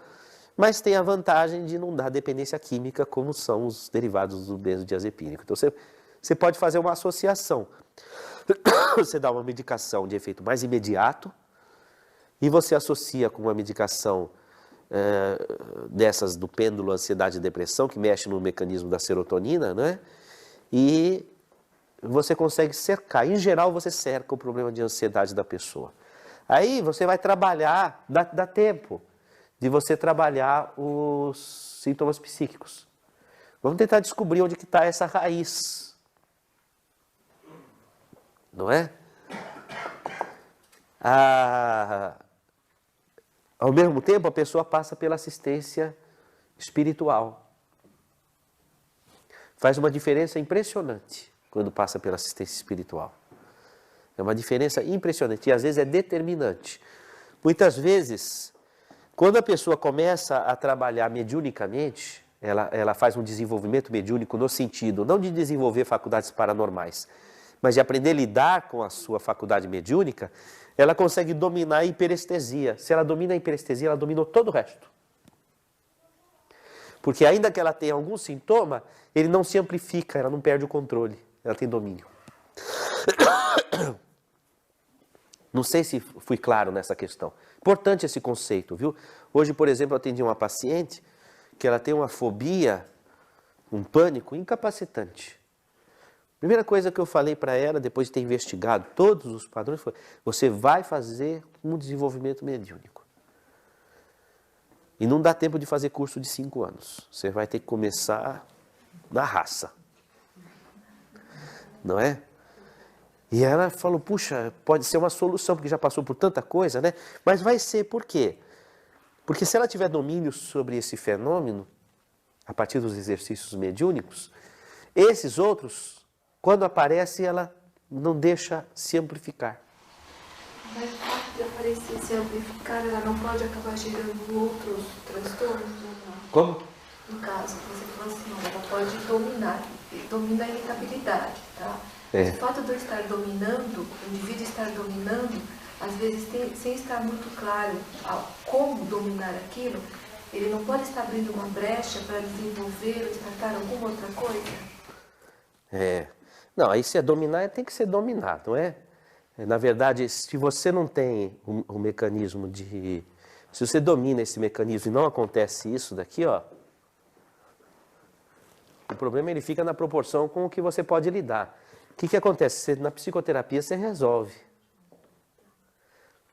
mas tem a vantagem de não dar dependência química, como são os derivados do benzodiazepínico. Então você pode fazer uma associação. Você dá uma medicação de efeito mais imediato e você associa com uma medicação dessas do pêndulo ansiedade e depressão, que mexe no mecanismo da serotonina, né? E você consegue cercar. Em geral, você cerca o problema de ansiedade da pessoa. Aí você vai trabalhar, dá tempo de você trabalhar os sintomas psíquicos. Vamos tentar descobrir onde que está essa raiz. Não é? Ao mesmo tempo, a pessoa passa pela assistência espiritual. Faz uma diferença impressionante quando passa pela assistência espiritual. É uma diferença impressionante e às vezes é determinante. Muitas vezes, quando a pessoa começa a trabalhar mediunicamente, ela faz um desenvolvimento mediúnico no sentido, não de desenvolver faculdades paranormais, mas de aprender a lidar com a sua faculdade mediúnica, ela consegue dominar a hiperestesia. Se ela domina a hiperestesia, ela dominou todo o resto. Porque ainda que ela tenha algum sintoma, ele não se amplifica, ela não perde o controle, ela tem domínio. Não sei se fui claro nessa questão. Importante esse conceito, viu? Hoje, por exemplo, eu atendi uma paciente que ela tem uma fobia, um pânico incapacitante. Primeira coisa que eu falei para ela, depois de ter investigado todos os padrões, foi: você vai fazer um desenvolvimento mediúnico. E não dá tempo de fazer curso de 5 anos. Você vai ter que começar na raça. Não é? E ela falou: puxa, pode ser uma solução, porque já passou por tanta coisa, né? Mas vai ser por quê? Porque se ela tiver domínio sobre esse fenômeno, a partir dos exercícios mediúnicos, esses outros, quando aparecem, ela não deixa se amplificar. Mas o fato de aparecer se amplificar, ela não pode acabar gerando outros transtornos? Não? Como? No caso, você falou assim, ela pode domina a irritabilidade, tá? É. O fato de eu estar dominando, o indivíduo estar dominando, às vezes sem estar muito claro como dominar aquilo, ele não pode estar abrindo uma brecha para desenvolver ou startar alguma outra coisa? Não, aí se é dominar, tem que ser dominado, não é? Na verdade, se você não tem um mecanismo de... Se você domina esse mecanismo e não acontece isso daqui, ó, o problema ele fica na proporção com o que você pode lidar. O que acontece? Na psicoterapia você resolve.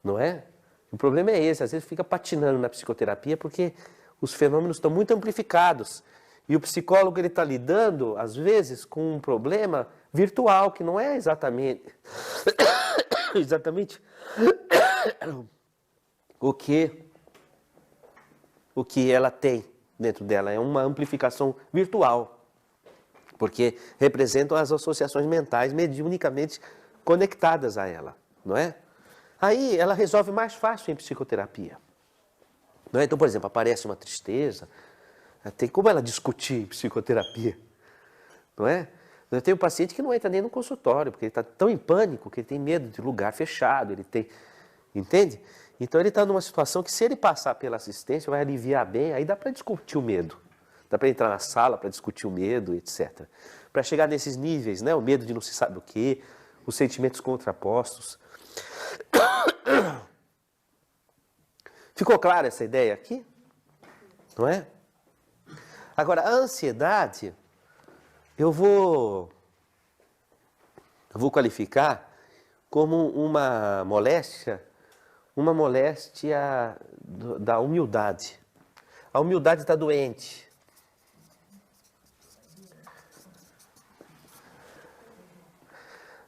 Não é? O problema é esse, às vezes fica patinando na psicoterapia porque os fenômenos estão muito amplificados. E o psicólogo ele está lidando, às vezes, com um problema virtual, que não é exatamente o que ela tem dentro dela. É uma amplificação virtual, porque representam as associações mentais mediunicamente conectadas a ela, não é? Aí ela resolve mais fácil em psicoterapia. Não é? Então, por exemplo, aparece uma tristeza, tem como ela discutir em psicoterapia, não é? Eu tenho um paciente que não entra nem no consultório, porque ele está tão em pânico que ele tem medo de lugar fechado, ele tem, entende? Então ele está numa situação que se ele passar pela assistência, vai aliviar bem, aí dá para discutir o medo. Dá para entrar na sala para discutir o medo, etc. Para chegar nesses níveis, né? O medo de não se sabe o quê, os sentimentos contrapostos. Ficou clara essa ideia aqui? Não é? Agora, a ansiedade, eu vou qualificar como uma moléstia da humildade. A humildade está doente.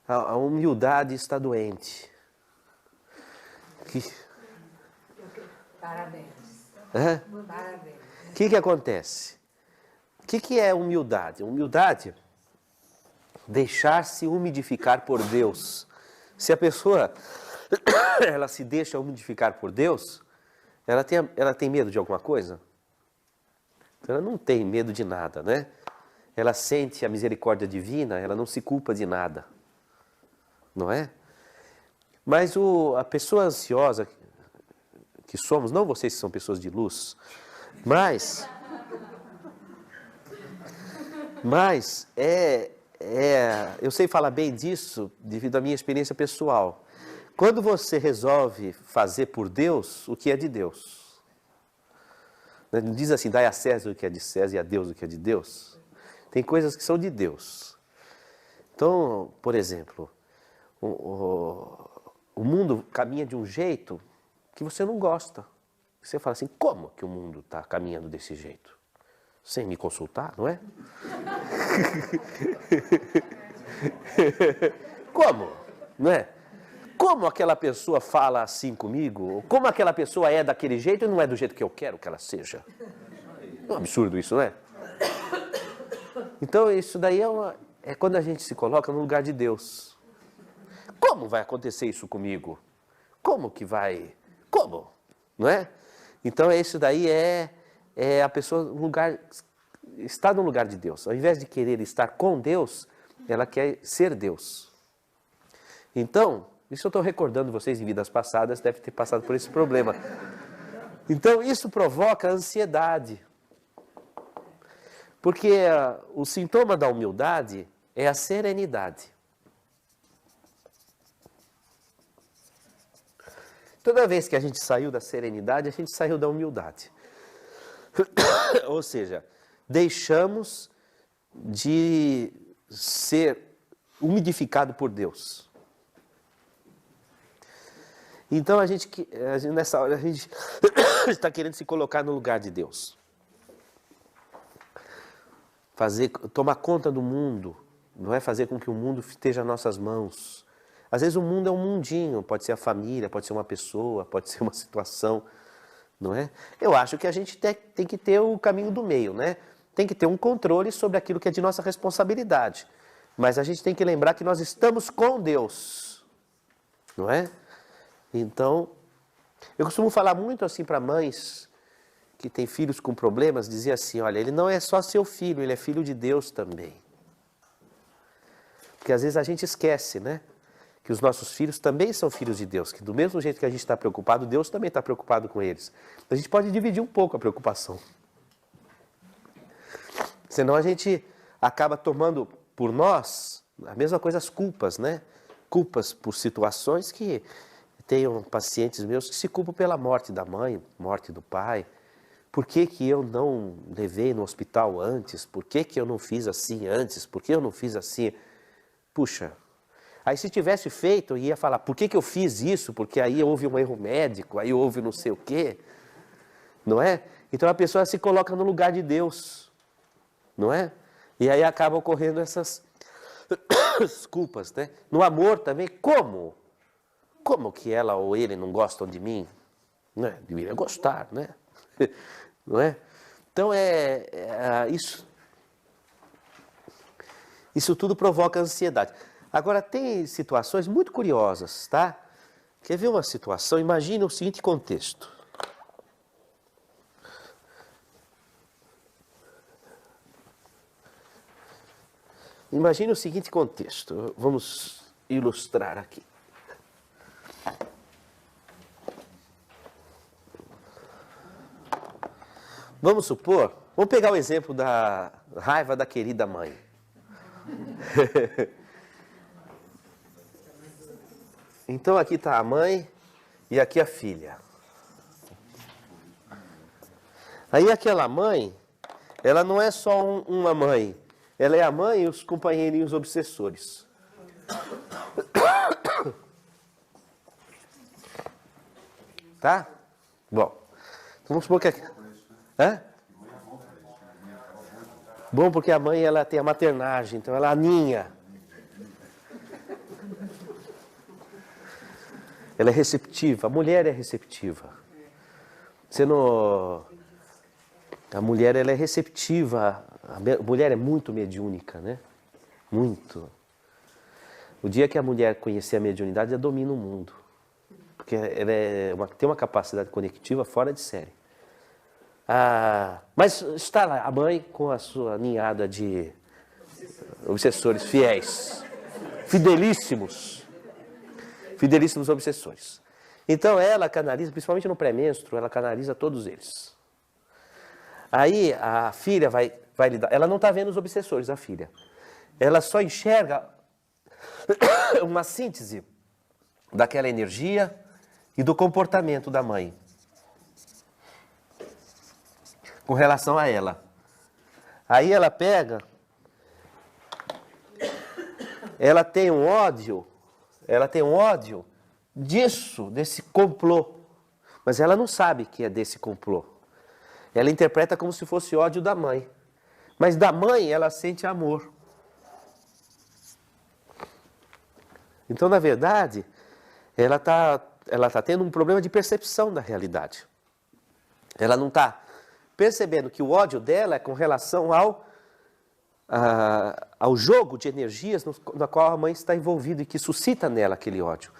A humildade está doente. Parabéns. Parabéns. O que acontece? O que é humildade? Humildade, deixar-se umidificar por Deus. Se a pessoa ela se deixa umidificar por Deus, ela tem medo de alguma coisa? Ela não tem medo de nada, né? Ela sente a misericórdia divina, ela não se culpa de nada, não é? Mas a pessoa ansiosa que somos, não vocês que são pessoas de luz, mas eu sei falar bem disso devido à minha experiência pessoal. Quando você resolve fazer por Deus o que é de Deus, não diz assim, dai a César o que é de César e a Deus o que é de Deus. Tem coisas que são de Deus. Então, por exemplo, o mundo caminha de um jeito que você não gosta. Você fala assim, como que o mundo está caminhando desse jeito? Sem me consultar, não é? Como? Não é? Como aquela pessoa fala assim comigo? Como aquela pessoa é daquele jeito e não é do jeito que eu quero que ela seja? É um absurdo isso, não é? Então isso daí é quando a gente se coloca no lugar de Deus. Como vai acontecer isso comigo? Como que vai? Como? Não é? Então isso daí é a pessoa está no lugar de Deus. Ao invés de querer estar com Deus, ela quer ser Deus. Então, isso eu estou recordando vocês em vidas passadas, deve ter passado por esse problema. Então, isso provoca ansiedade. Porque o sintoma da humildade é a serenidade. Toda vez que a gente saiu da serenidade, a gente saiu da humildade. Ou seja, deixamos de ser umidificado por Deus. Então nessa hora a gente está querendo se colocar no lugar de Deus. Tomar conta do mundo, não é fazer com que o mundo esteja nas nossas mãos. Às vezes o mundo é um mundinho, pode ser a família, pode ser uma pessoa, pode ser uma situação, não é? Eu acho que a gente tem que ter o caminho do meio, né? Tem que ter um controle sobre aquilo que é de nossa responsabilidade. Mas a gente tem que lembrar que nós estamos com Deus, não é? Então, eu costumo falar muito assim para mães que têm filhos com problemas, dizer assim, olha, ele não é só seu filho, ele é filho de Deus também. Porque às vezes a gente esquece, né? Que os nossos filhos também são filhos de Deus, que do mesmo jeito que a gente está preocupado, Deus também está preocupado com eles. A gente pode dividir um pouco a preocupação. Senão a gente acaba tomando por nós a mesma coisa, as culpas, né? Culpas por situações que tenho pacientes meus que se culpam pela morte da mãe, morte do pai. Por que que eu não levei no hospital antes? Por que que eu não fiz assim antes? Por que eu não fiz assim? Puxa, aí se tivesse feito, eu ia falar, por que que eu fiz isso? Porque aí houve um erro médico, aí houve não sei o quê, não é? Então a pessoa se coloca no lugar de Deus, não é? E aí acaba ocorrendo essas desculpas, né? No amor também, como? Como que ela ou ele não gostam de mim? Né? Deveria gostar, né? Não é? Então, isso tudo provoca ansiedade. Agora, tem situações muito curiosas, tá? Quer ver uma situação? Imagine o seguinte contexto. Imagine o seguinte contexto. Vamos ilustrar aqui. Vamos supor, vamos pegar o exemplo da raiva da querida mãe. Então aqui está a mãe e aqui a filha. Aí aquela mãe, ela não é só uma mãe, ela é a mãe e os companheirinhos obsessores. Tá? Bom, então vamos supor que aqui... Hã? Bom, porque a mãe ela tem a maternagem, então ela aninha. Ela é receptiva, a mulher é receptiva. A mulher ela é receptiva, a mulher é muito mediúnica, né? Muito. O dia que a mulher conhecer a mediunidade, ela domina o mundo. Porque ela tem uma capacidade conectiva fora de série. Mas está lá a mãe com a sua ninhada de obsessores fiéis, fidelíssimos obsessores. Então ela canaliza, principalmente no pré-menstro, ela canaliza todos eles. Aí a filha vai lidar, ela não está vendo os obsessores, a filha. Ela só enxerga uma síntese daquela energia e do comportamento da mãe com relação a ela. Aí ela pega, ela tem um ódio desse complô, mas ela não sabe que é desse complô. Ela interpreta como se fosse ódio da mãe, mas da mãe ela sente amor. Então, na verdade, ela tá tendo um problema de percepção da realidade. Ela não está percebendo que o ódio dela é com relação ao jogo de energias na qual a mãe está envolvida e que suscita nela aquele ódio.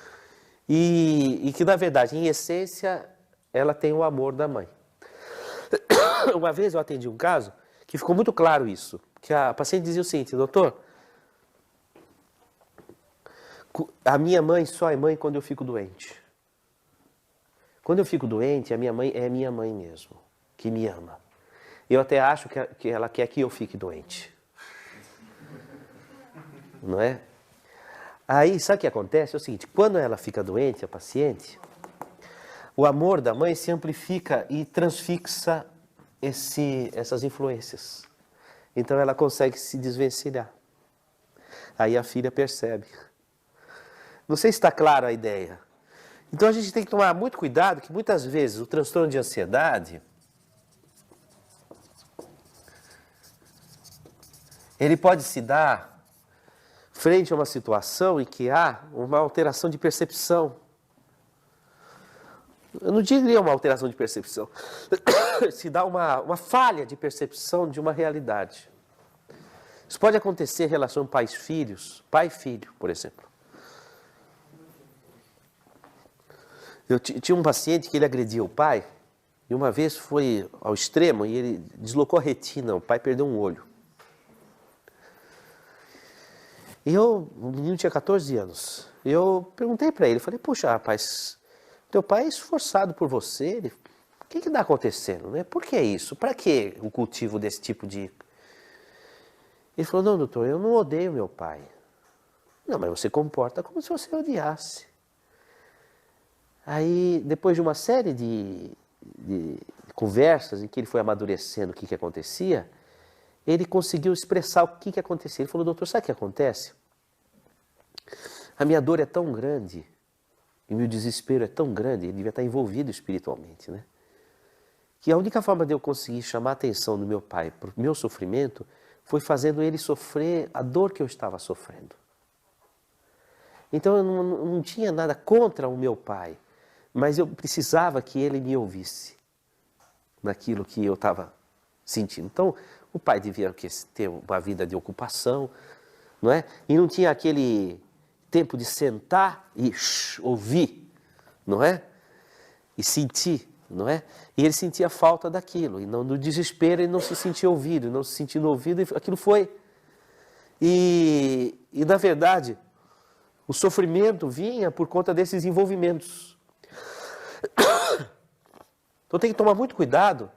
E que, na verdade, em essência, ela tem o amor da mãe. Uma vez eu atendi um caso que ficou muito claro isso, que a paciente dizia o seguinte: doutor, a minha mãe só é mãe quando eu fico doente. Quando eu fico doente, a minha mãe é minha mãe mesmo, que me ama. Eu até acho que ela quer que eu fique doente. Não é? Aí, sabe o que acontece? É o seguinte, quando ela fica doente, a paciente, o amor da mãe se amplifica e transfixa essas influências. Então ela consegue se desvencilhar. Aí a filha percebe. Não sei se está clara a ideia. Então a gente tem que tomar muito cuidado, que muitas vezes o transtorno de ansiedade, ele pode se dar frente a uma situação em que há uma alteração de percepção. Eu não diria uma alteração de percepção. Se dá uma falha de percepção de uma realidade. Isso pode acontecer em relação a pais-filhos, pai e filho, por exemplo. Eu tinha um paciente que ele agredia o pai, e uma vez foi ao extremo e ele deslocou a retina, o pai perdeu um olho. E o menino tinha 14 anos. Eu perguntei para ele, falei, puxa, rapaz, teu pai é esforçado por você, o que está acontecendo, né? Por que isso? Para que o cultivo desse tipo de... Ele falou, não, doutor, eu não odeio meu pai. Não, mas você comporta como se você odiasse. Aí, depois de uma série de conversas em que ele foi amadurecendo o que acontecia, ele conseguiu expressar o que acontecia. Ele falou, doutor, sabe o que acontece? A minha dor é tão grande, e meu desespero é tão grande, ele devia estar envolvido espiritualmente, né? Que a única forma de eu conseguir chamar a atenção do meu pai para o meu sofrimento foi fazendo ele sofrer a dor que eu estava sofrendo. Então eu não tinha nada contra o meu pai, mas eu precisava que ele me ouvisse naquilo que eu estava sentindo. Então o pai devia ter uma vida de ocupação, não é? E não tinha aquele tempo de sentar e ouvir, não é? E sentir, não é? E ele sentia falta daquilo, e no desespero ele não se sentia ouvido, não se sentindo ouvido, e aquilo foi. E na verdade, o sofrimento vinha por conta desses envolvimentos. Então tem que tomar muito cuidado.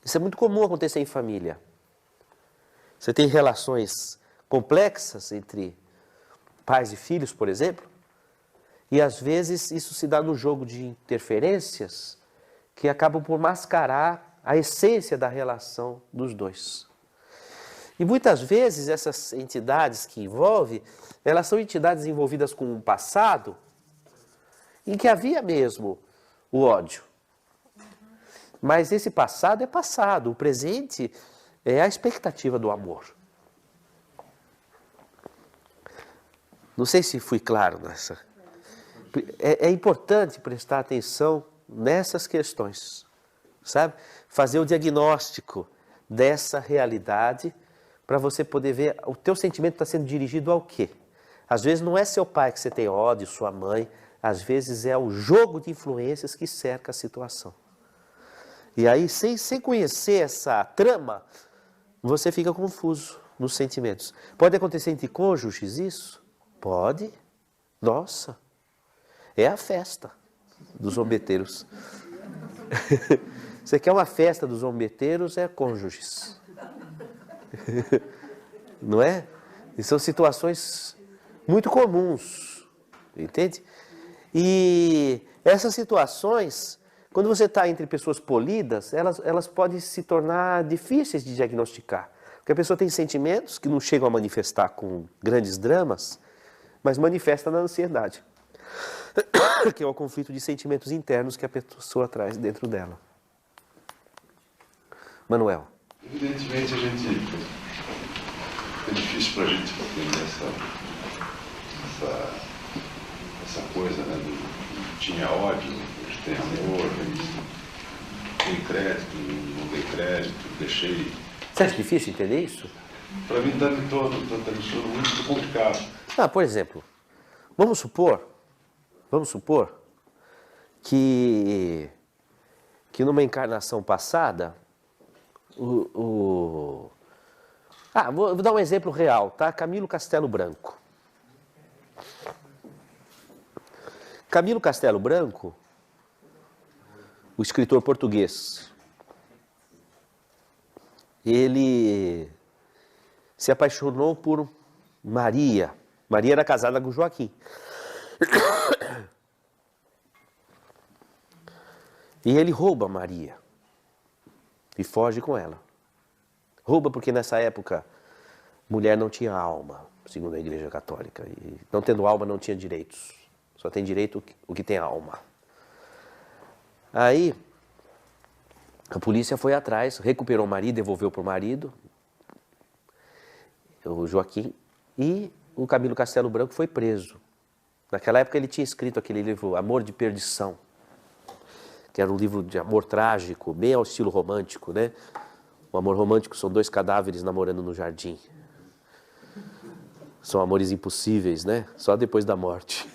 Isso é muito comum acontecer em família. Você tem relações complexas entre pais e filhos, por exemplo, e às vezes isso se dá no jogo de interferências que acabam por mascarar a essência da relação dos dois. E muitas vezes essas entidades que envolvem, elas são entidades envolvidas com um passado em que havia mesmo o ódio. Mas esse passado é passado, o presente é a expectativa do amor. Não sei se fui claro nessa. É importante prestar atenção nessas questões, sabe? Fazer o diagnóstico dessa realidade para você poder ver o teu sentimento está sendo dirigido ao quê? Às vezes não é seu pai que você tem ódio, sua mãe, às vezes é o jogo de influências que cerca a situação. E aí, sem conhecer essa trama, você fica confuso nos sentimentos. Pode acontecer entre cônjuges isso? Pode. Nossa, é a festa dos zombeteiros. Você quer uma festa dos zombeteiros, é cônjuges. Não é? E são situações muito comuns, entende? E essas situações, quando você está entre pessoas polidas, elas podem se tornar difíceis de diagnosticar. Porque a pessoa tem sentimentos que não chegam a manifestar com grandes dramas, mas manifesta na ansiedade, que é o conflito de sentimentos internos que a pessoa traz dentro dela. Manuel. Evidentemente, é difícil para a gente entender essa coisa, né? Tinha ódio, hoje tem amor, tem crédito, não dei crédito, deixei. Você acha difícil entender isso? Para mim está me tornando muito complicado. Por exemplo, vamos supor que numa encarnação passada, vou dar um exemplo real, tá? Camilo Castelo Branco. Camilo Castelo Branco, o escritor português, ele se apaixonou por Maria. Maria era casada com Joaquim. E ele rouba Maria e foge com ela. Rouba porque nessa época mulher não tinha alma, segundo a Igreja Católica. E não tendo alma não tinha direitos. Só tem direito o que tem alma. Aí a polícia foi atrás, recuperou o marido, devolveu para o marido, o Joaquim, e o Camilo Castelo Branco foi preso. Naquela época ele tinha escrito aquele livro Amor de Perdição, que era um livro de amor trágico, bem ao estilo romântico, né? O amor romântico são dois cadáveres namorando no jardim. São amores impossíveis, né? Só depois da morte.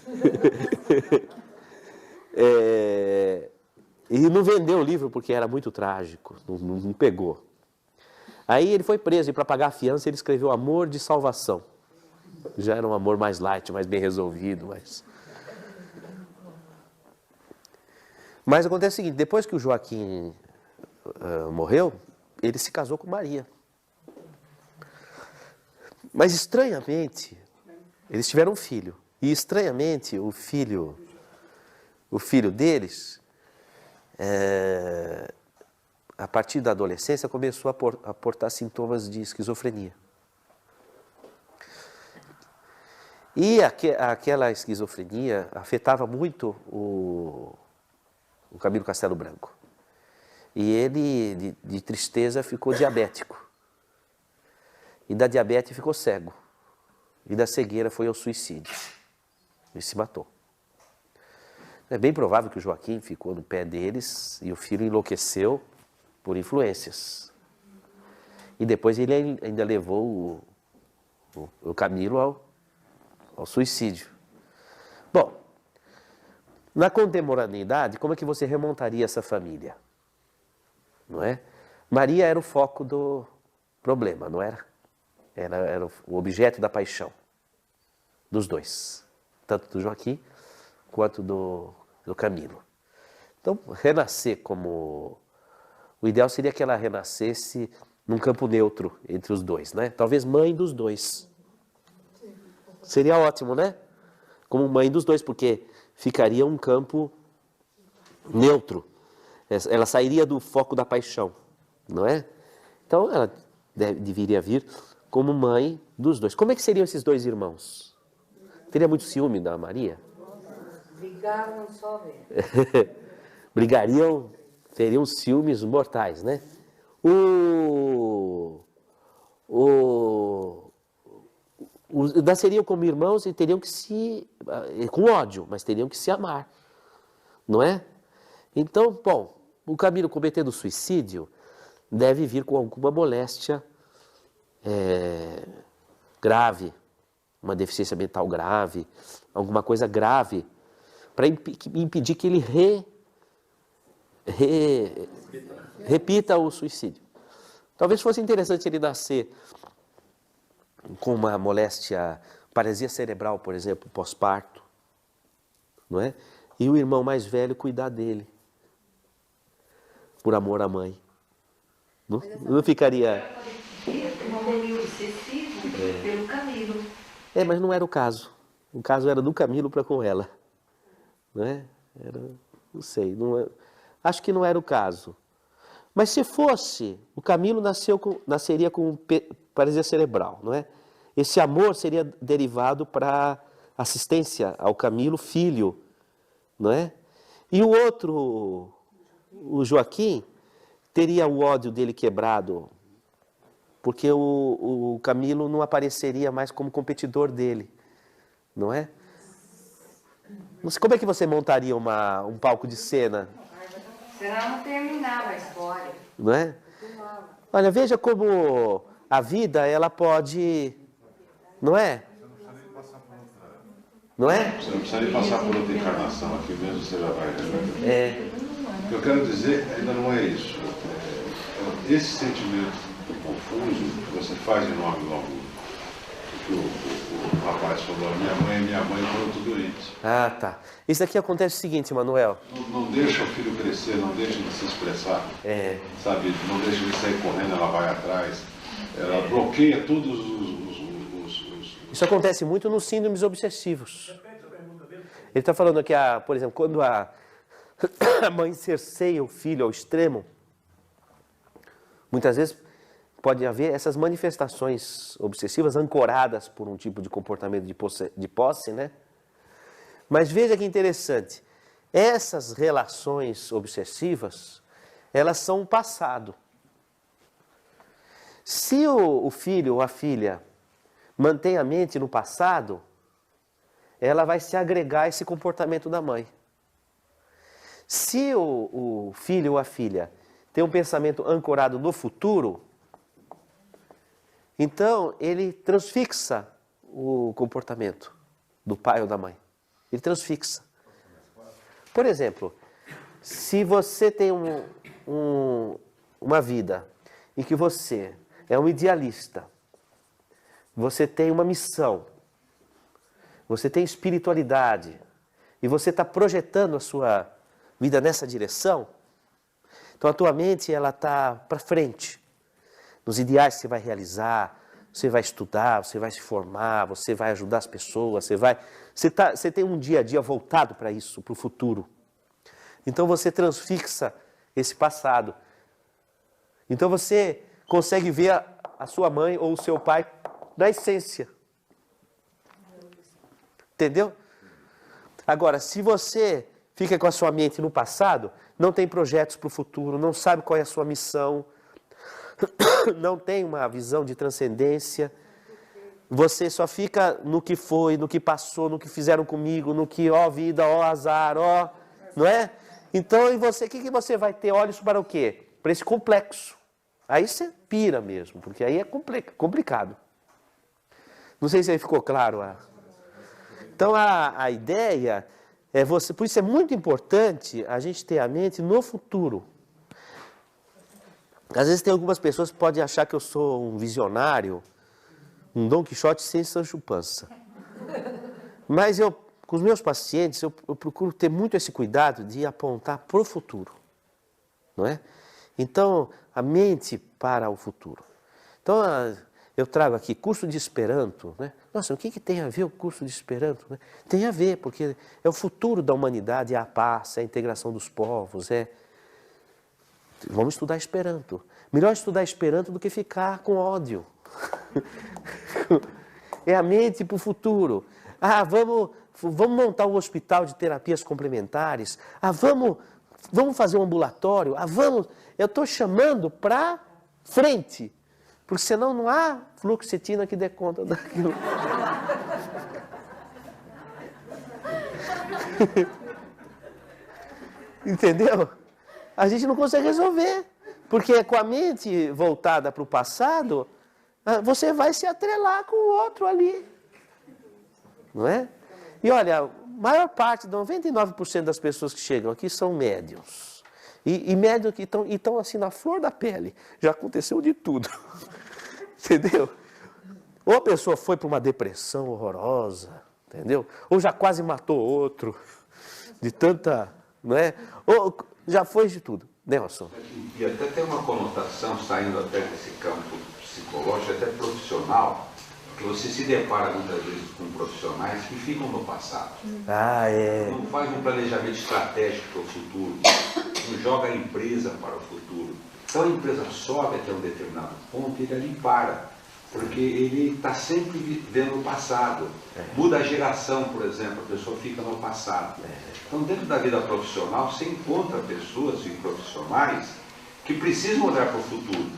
E não vendeu o livro porque era muito trágico, não pegou. Aí ele foi preso e para pagar a fiança ele escreveu Amor de Salvação. Já era um amor mais light, mais bem resolvido. Mas acontece o seguinte, depois que o Joaquim morreu, ele se casou com Maria. Mas estranhamente, eles tiveram um filho. E estranhamente, o filho deles, a partir da adolescência, começou a portar sintomas de esquizofrenia. E aquela esquizofrenia afetava muito o Camilo Castelo Branco. E ele, de tristeza, ficou diabético. E da diabetes ficou cego. e da cegueira foi ao suicídio. Ele se matou. É bem provável que o Joaquim ficou no pé deles e o filho enlouqueceu por influências. E depois ele ainda levou o Camilo ao suicídio. Bom, na contemporaneidade, como é que você remontaria essa família? Não é? Maria era o foco do problema, não era? Era o objeto da paixão dos dois, tanto do Joaquim quanto do Camilo. Então, renascer como... O ideal seria que ela renascesse num campo neutro entre os dois, né? Talvez mãe dos dois. Seria ótimo, né? Como mãe dos dois, porque ficaria um campo neutro. Ela sairia do foco da paixão, não é? Então, ela deveria vir como mãe dos dois. Como é que seriam esses dois irmãos? Teria muito ciúme da Maria? Brigavam só mesmo. Brigariam, teriam ciúmes mortais, né? Nasceriam como irmãos e teriam que com ódio, mas teriam que se amar, não é? Então, bom, o Camilo cometendo suicídio deve vir com alguma moléstia grave, uma deficiência mental grave, alguma coisa grave, para impedir que ele repita o suicídio. Talvez fosse interessante ele nascer com uma moléstia, paralisia cerebral, por exemplo, pós-parto, não é? E o irmão mais velho cuidar dele, por amor à mãe. Não ficaria... Um delírio excessivo pelo Camilo. Mas não era o caso. O caso era do Camilo para com ela. Não é? Não sei. Acho que não era o caso. Mas se fosse, o Camilo nasceria com paralisia cerebral, não é? Esse amor seria derivado para assistência ao Camilo, filho, não é? E o outro, o Joaquim, teria o ódio dele quebrado, porque o Camilo não apareceria mais como competidor dele, não é? Não sei, como é que você montaria um palco de cena? Senão não terminava a história. Não é? Olha, veja como a vida, ela pode... Não é? Não é? Você não precisa nem passar por outra encarnação, aqui mesmo você já vai resolver. O que eu quero dizer ainda não é isso. Esse sentimento confuso que você faz em nome do que o rapaz falou, minha mãe é minha mãe quando eu tô doente. Ah, tá. Isso aqui acontece o seguinte, Manuel. Não deixa o filho crescer, não deixa ele se expressar. Sabe, não deixa ele sair correndo, ela vai atrás. Ela bloqueia todos os... Isso acontece muito nos síndromes obsessivos. Ele está falando aqui, por exemplo, quando a mãe cerceia o filho ao extremo, muitas vezes pode haver essas manifestações obsessivas ancoradas por um tipo de comportamento de posse, né? Mas veja que interessante, essas relações obsessivas, elas são o passado. Se o filho ou a filha mantém a mente no passado, ela vai se agregar a esse comportamento da mãe. Se o filho ou a filha tem um pensamento ancorado no futuro, então ele transfixa o comportamento do pai ou da mãe. Ele transfixa. Por exemplo, se você tem uma vida em que você é um idealista, você tem uma missão, você tem espiritualidade, e você está projetando a sua vida nessa direção, então a tua mente está para frente, nos ideais que você vai realizar, você vai estudar, você vai se formar, você vai ajudar as pessoas, você tem um dia a dia voltado para isso, para o futuro. Então você transfixa esse passado. Então você consegue ver a sua mãe ou o seu pai na essência. Entendeu? Agora, se você fica com a sua mente no passado, não tem projetos para o futuro, não sabe qual é a sua missão, não tem uma visão de transcendência, Você só fica no que foi, no que passou, no que fizeram comigo, no que, ó vida, ó azar, ó... Não é? Então, e você, o que você vai ter olhos para o quê? Para esse complexo. Aí você pira mesmo, porque aí é complicado. Não sei se aí ficou claro. Então, a ideia é você... Por isso é muito importante a gente ter a mente no futuro. Às vezes tem algumas pessoas que podem achar que eu sou um visionário, um Dom Quixote sem Sancho Panza. Mas eu, com os meus pacientes, eu procuro ter muito esse cuidado de apontar para o futuro. Não é? Então, a mente para o futuro. Então, eu trago aqui curso de Esperanto. Né? Nossa, o que tem a ver o curso de Esperanto? Né? Tem a ver, porque é o futuro da humanidade, é a paz, é a integração dos povos. Vamos estudar Esperanto. Melhor estudar Esperanto do que ficar com ódio. É a mente para o futuro. Vamos montar um hospital de terapias complementares. Vamos fazer um ambulatório. Eu estou chamando para frente. Porque senão não há fluoxetina que dê conta daquilo. Entendeu? A gente não consegue resolver. Porque com a mente voltada para o passado, você vai se atrelar com o outro ali. Não é? E olha, a maior parte, 99% das pessoas que chegam aqui são médiuns. E médiuns que estão assim na flor da pele. Já aconteceu de tudo. Entendeu? Ou a pessoa foi para uma depressão horrorosa, entendeu? Ou já quase matou outro, de tanta, não é? Ou já foi de tudo. Nelson. E até tem uma conotação, saindo até desse campo psicológico, até profissional, que você se depara muitas vezes com profissionais que ficam no passado. Não faz um planejamento estratégico para o futuro, não joga a empresa para o futuro. Então a empresa sobe até um determinado ponto e ele ali para, porque ele está sempre vendo o passado. Muda a geração, por exemplo, a pessoa fica no passado. Então dentro da vida profissional você encontra pessoas e profissionais que precisam olhar para o futuro.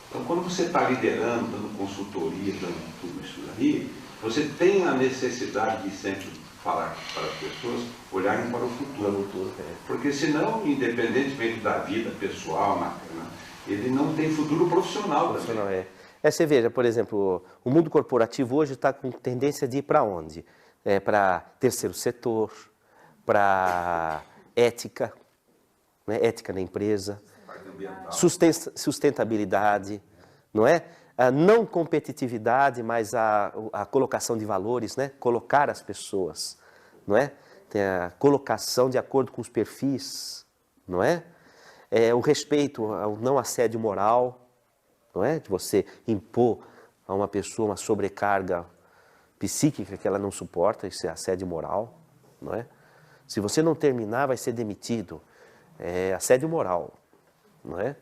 Então quando você está liderando, dando consultoria, dando tudo isso aí, você tem a necessidade de sempre falar para as pessoas olharem para o futuro. Porque senão, independentemente da vida pessoal, ele não tem futuro profissional. Você veja, por exemplo, o mundo corporativo hoje está com tendência de ir para onde? Para terceiro setor, para ética, né? Ética na empresa, sustentabilidade, não é? A não competitividade, mas a colocação de valores, né? Colocar as pessoas, não é? Tem a colocação de acordo com os perfis, não é? O respeito ao não assédio moral, não é? De você impor a uma pessoa uma sobrecarga psíquica que ela não suporta, isso é assédio moral, não é? Se você não terminar, vai ser demitido. É assédio moral, não é?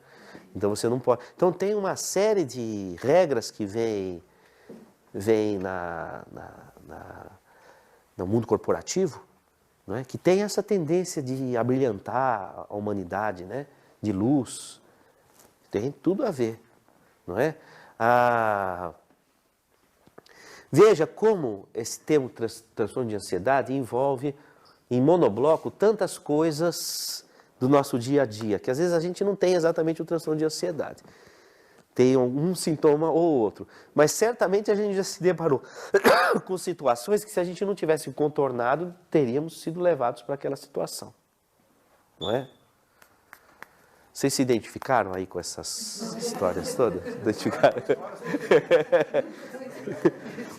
Então você não pode... Então tem uma série de regras que vem no mundo corporativo, não é? Que tem essa tendência de abrilhantar a humanidade, né? De luz. Tem tudo a ver, não é? Veja como esse termo transtorno de ansiedade envolve em monobloco tantas coisas do nosso dia a dia, que às vezes a gente não tem exatamente o transtorno de ansiedade. Tem um sintoma ou outro. Mas certamente a gente já se deparou com situações que se a gente não tivesse contornado, teríamos sido levados para aquela situação. Não é? Vocês se identificaram aí com essas histórias todas? Identificaram?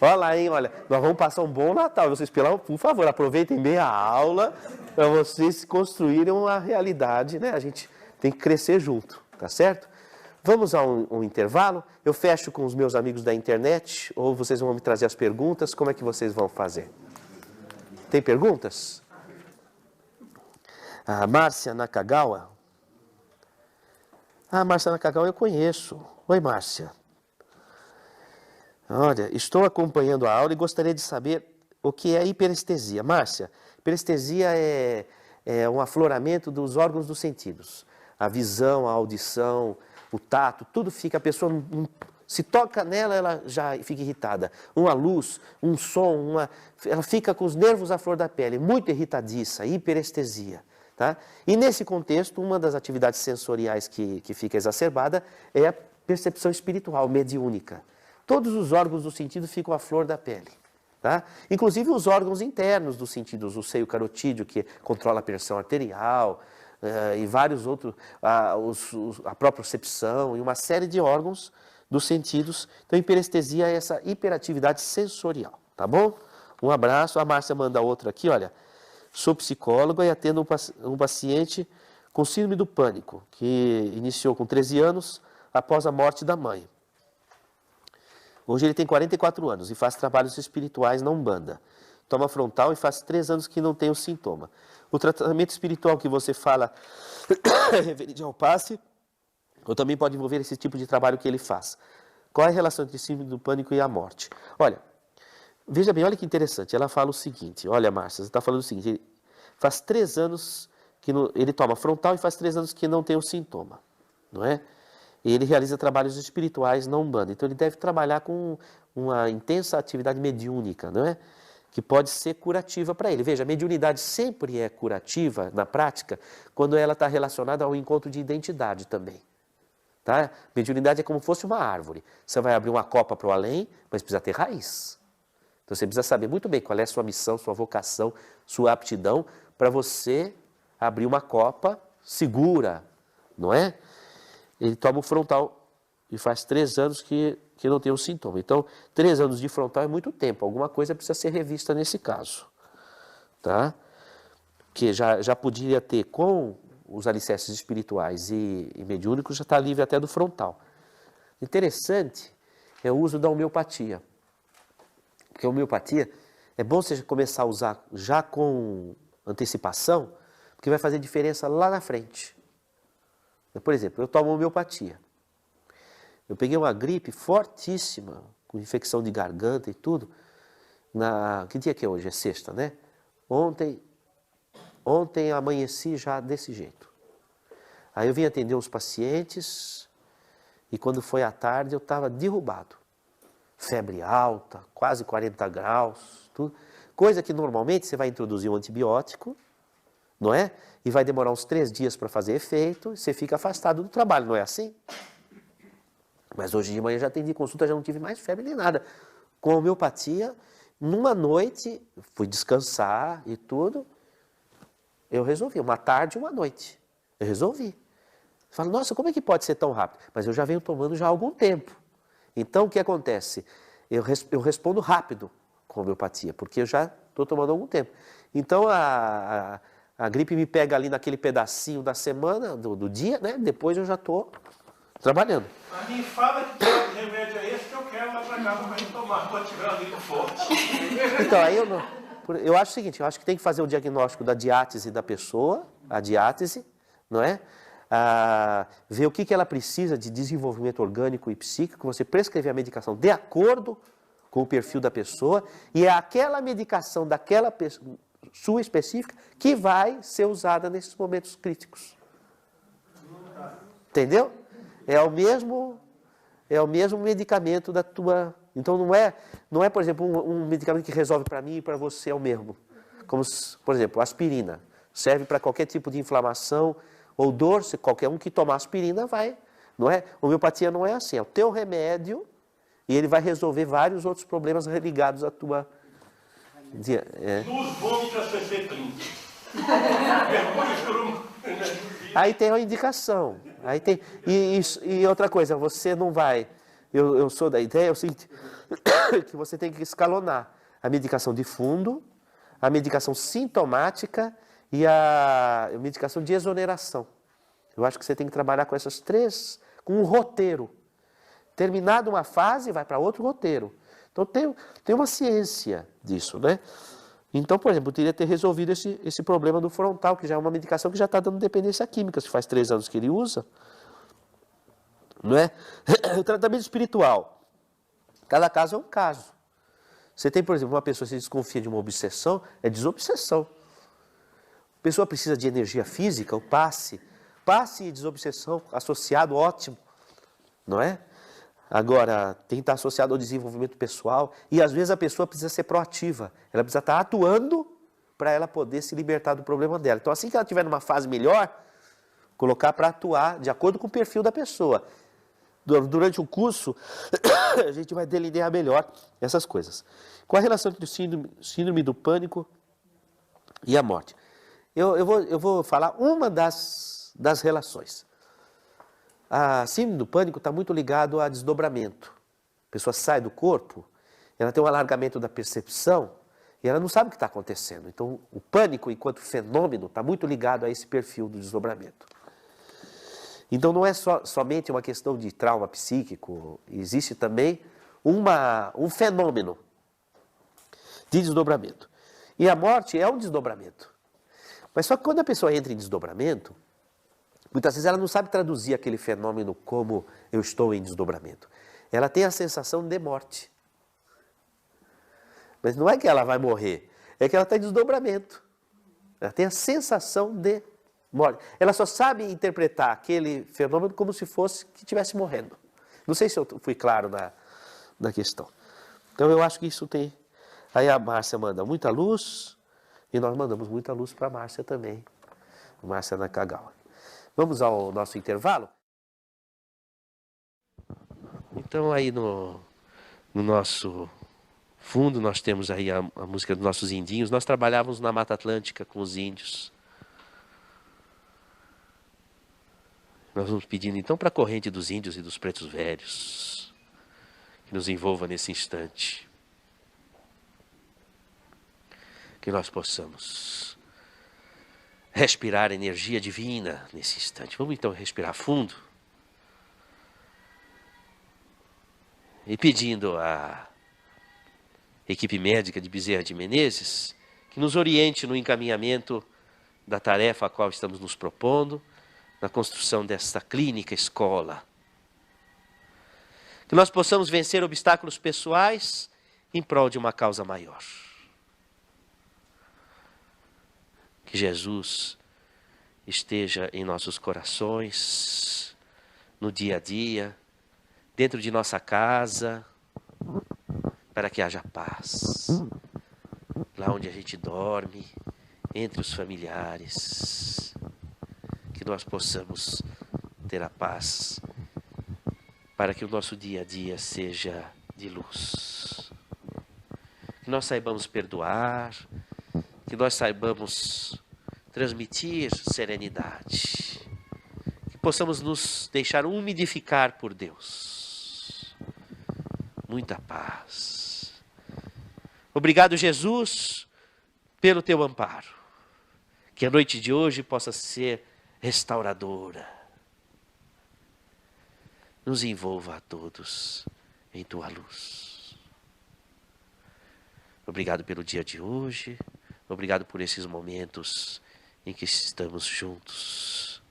Olha lá, hein? Olha, nós vamos passar um bom Natal. Vocês, por favor, aproveitem bem a aula para vocês construírem uma realidade, né? A gente tem que crescer junto, tá certo? Vamos a um intervalo. Eu fecho com os meus amigos da internet, ou vocês vão me trazer as perguntas. Como é que vocês vão fazer? Tem perguntas? A Márcia Nakagawa. Márcia Nakagawa eu conheço. Oi, Márcia. Olha, estou acompanhando a aula e gostaria de saber o que é hiperestesia. Márcia, hiperestesia é um afloramento dos órgãos dos sentidos. A visão, a audição, o tato, tudo fica, a pessoa Se toca nela, ela já fica irritada. Uma luz, um som, ela fica com os nervos à flor da pele, muito irritadiça, hiperestesia. Tá? E nesse contexto, uma das atividades sensoriais que fica exacerbada é a percepção espiritual, mediúnica. Todos os órgãos do sentido ficam à flor da pele. Tá? Inclusive os órgãos internos dos sentidos, o seio carotídeo, que controla a pressão arterial, e vários outros, a própria percepção, e uma série de órgãos dos sentidos. Então, hiperestesia é essa hiperatividade sensorial, tá bom? Um abraço. A Márcia manda outro aqui, olha. Sou psicóloga e atendo um paciente com síndrome do pânico, que iniciou com 13 anos após a morte da mãe. Hoje ele tem 44 anos e faz trabalhos espirituais na Umbanda. Toma frontal e faz 3 anos que não tem o sintoma. O tratamento espiritual que você fala é referente ao passe, ou também pode envolver esse tipo de trabalho que ele faz. Qual é a relação entre síndrome do pânico e a morte? Olha, veja bem, olha que interessante. Ela fala o seguinte, olha, Márcia, você está falando o seguinte, ele faz 3 anos que ele toma frontal e faz 3 anos que não tem o sintoma, não é? E ele realiza trabalhos espirituais na Umbanda. Então ele deve trabalhar com uma intensa atividade mediúnica, não é? Que pode ser curativa para ele. Veja, a mediunidade sempre é curativa na prática quando ela está relacionada ao encontro de identidade também. Tá? Mediunidade é como se fosse uma árvore. Você vai abrir uma copa para o além, mas precisa ter raiz. Então você precisa saber muito bem qual é a sua missão, sua vocação, sua aptidão para você abrir uma copa segura, não é? Ele toma o frontal e faz 3 anos que não tem o sintoma. Então, 3 anos de frontal é muito tempo. Alguma coisa precisa ser revista nesse caso. Tá? Que já poderia ter, com os alicerces espirituais e mediúnicos, já está livre até do frontal. Interessante é o uso da homeopatia. Porque a homeopatia é bom você começar a usar já com antecipação, porque vai fazer diferença lá na frente. Por exemplo, eu tomo homeopatia. Eu peguei uma gripe fortíssima, com infecção de garganta e tudo. Que dia que é hoje? É sexta, né? Ontem amanheci já desse jeito. Aí eu vim atender os pacientes e quando foi à tarde eu estava derrubado. Febre alta, quase 40 graus, tudo. Coisa que normalmente você vai introduzir um antibiótico, não é? E vai demorar uns 3 dias para fazer efeito, e você fica afastado do trabalho, não é assim? Mas hoje de manhã já atendi consulta, já não tive mais febre nem nada. Com a homeopatia, numa noite, fui descansar e tudo, eu resolvi, uma tarde e uma noite. Eu resolvi. Você fala, nossa, como é que pode ser tão rápido? Mas eu já venho tomando já há algum tempo. Então, o que acontece? Eu respondo rápido com a homeopatia, porque eu já estou tomando há algum tempo. Então, a gripe me pega ali naquele pedacinho da semana, do dia, né? Depois eu já estou trabalhando. Mas me fala que remédio é esse que eu quero lá para casa para gente tomar, para tirar ali do forte. Então, aí eu acho o seguinte, eu acho que tem que fazer o diagnóstico da diátese da pessoa, a diátese, não é? Ver o que ela precisa de desenvolvimento orgânico e psíquico, você prescrever a medicação de acordo com o perfil da pessoa, e é aquela medicação daquela sua específica que vai ser usada nesses momentos críticos. Entendeu? É o mesmo medicamento da tua... Então não é por exemplo, um medicamento que resolve para mim e para você é o mesmo. Como, por exemplo, aspirina. Serve para qualquer tipo de inflamação ou dor, se qualquer um que tomar aspirina vai, não é? Homeopatia não é assim, é o teu remédio e ele vai resolver vários outros problemas ligados à tua... Luz vômita CC30. Aí tem a indicação. Aí tem, e outra coisa, você não vai... Eu sou da ideia, é o seguinte, que você tem que escalonar a medicação de fundo, a medicação sintomática e a medicação de exoneração. Eu acho que você tem que trabalhar com essas 3, com um roteiro. Terminada uma fase, vai para outro roteiro. Então tem uma ciência disso, né? Então, por exemplo, eu teria que ter resolvido esse problema do frontal, que já é uma medicação que já está dando dependência química, se faz 3 anos que ele usa. Não é? O tratamento espiritual. Cada caso é um caso. Você tem, por exemplo, uma pessoa que se desconfia de uma obsessão, é desobsessão. A pessoa precisa de energia física, o passe. Passe e desobsessão associado, ótimo. Não é? Agora, tem que estar associado ao desenvolvimento pessoal e às vezes a pessoa precisa ser proativa. Ela precisa estar atuando para ela poder se libertar do problema dela. Então, assim que ela estiver numa fase melhor, colocar para atuar de acordo com o perfil da pessoa. Durante o curso, a gente vai delinear melhor essas coisas. Com a relação entre o síndrome do pânico e a morte. Eu vou falar uma das relações. A síndrome do pânico está muito ligado a desdobramento. A pessoa sai do corpo, ela tem um alargamento da percepção e ela não sabe o que está acontecendo. Então, o pânico, enquanto fenômeno, está muito ligado a esse perfil do desdobramento. Então, não é somente uma questão de trauma psíquico, existe também um fenômeno de desdobramento. E a morte é um desdobramento. Mas só que quando a pessoa entra em desdobramento, muitas vezes ela não sabe traduzir aquele fenômeno como eu estou em desdobramento. Ela tem a sensação de morte. Mas não é que ela vai morrer, é que ela está em desdobramento. Ela tem a sensação de morte. Ela só sabe interpretar aquele fenômeno como se fosse que estivesse morrendo. Não sei se eu fui claro na questão. Então eu acho que isso tem... Aí a Márcia manda muita luz e nós mandamos muita luz para a Márcia também. Márcia Nakagawa. Vamos ao nosso intervalo? Então aí no nosso fundo nós temos aí a música dos nossos indinhos. Nós trabalhávamos na Mata Atlântica com os índios. Nós vamos pedindo então para a corrente dos índios e dos pretos velhos que nos envolva nesse instante. Que nós possamos respirar energia divina nesse instante. Vamos então respirar fundo. E pedindo à equipe médica de Bezerra de Menezes que nos oriente no encaminhamento da tarefa a qual estamos nos propondo, na construção desta clínica escola. Que nós possamos vencer obstáculos pessoais em prol de uma causa maior. Que Jesus esteja em nossos corações, no dia a dia, dentro de nossa casa, para que haja paz. Lá onde a gente dorme, entre os familiares. Que nós possamos ter a paz, para que o nosso dia a dia seja de luz. Que nós saibamos perdoar, que nós saibamos transmitir serenidade, que possamos nos deixar umidificar por Deus. Muita paz. Obrigado, Jesus, pelo teu amparo. Que a noite de hoje possa ser restauradora. Nos envolva a todos em tua luz. Obrigado pelo dia de hoje. Obrigado por esses momentos em que estamos juntos.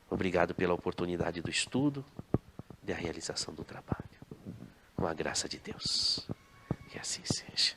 Obrigado pela oportunidade do estudo, da realização do trabalho. Com a graça de Deus. Que assim seja.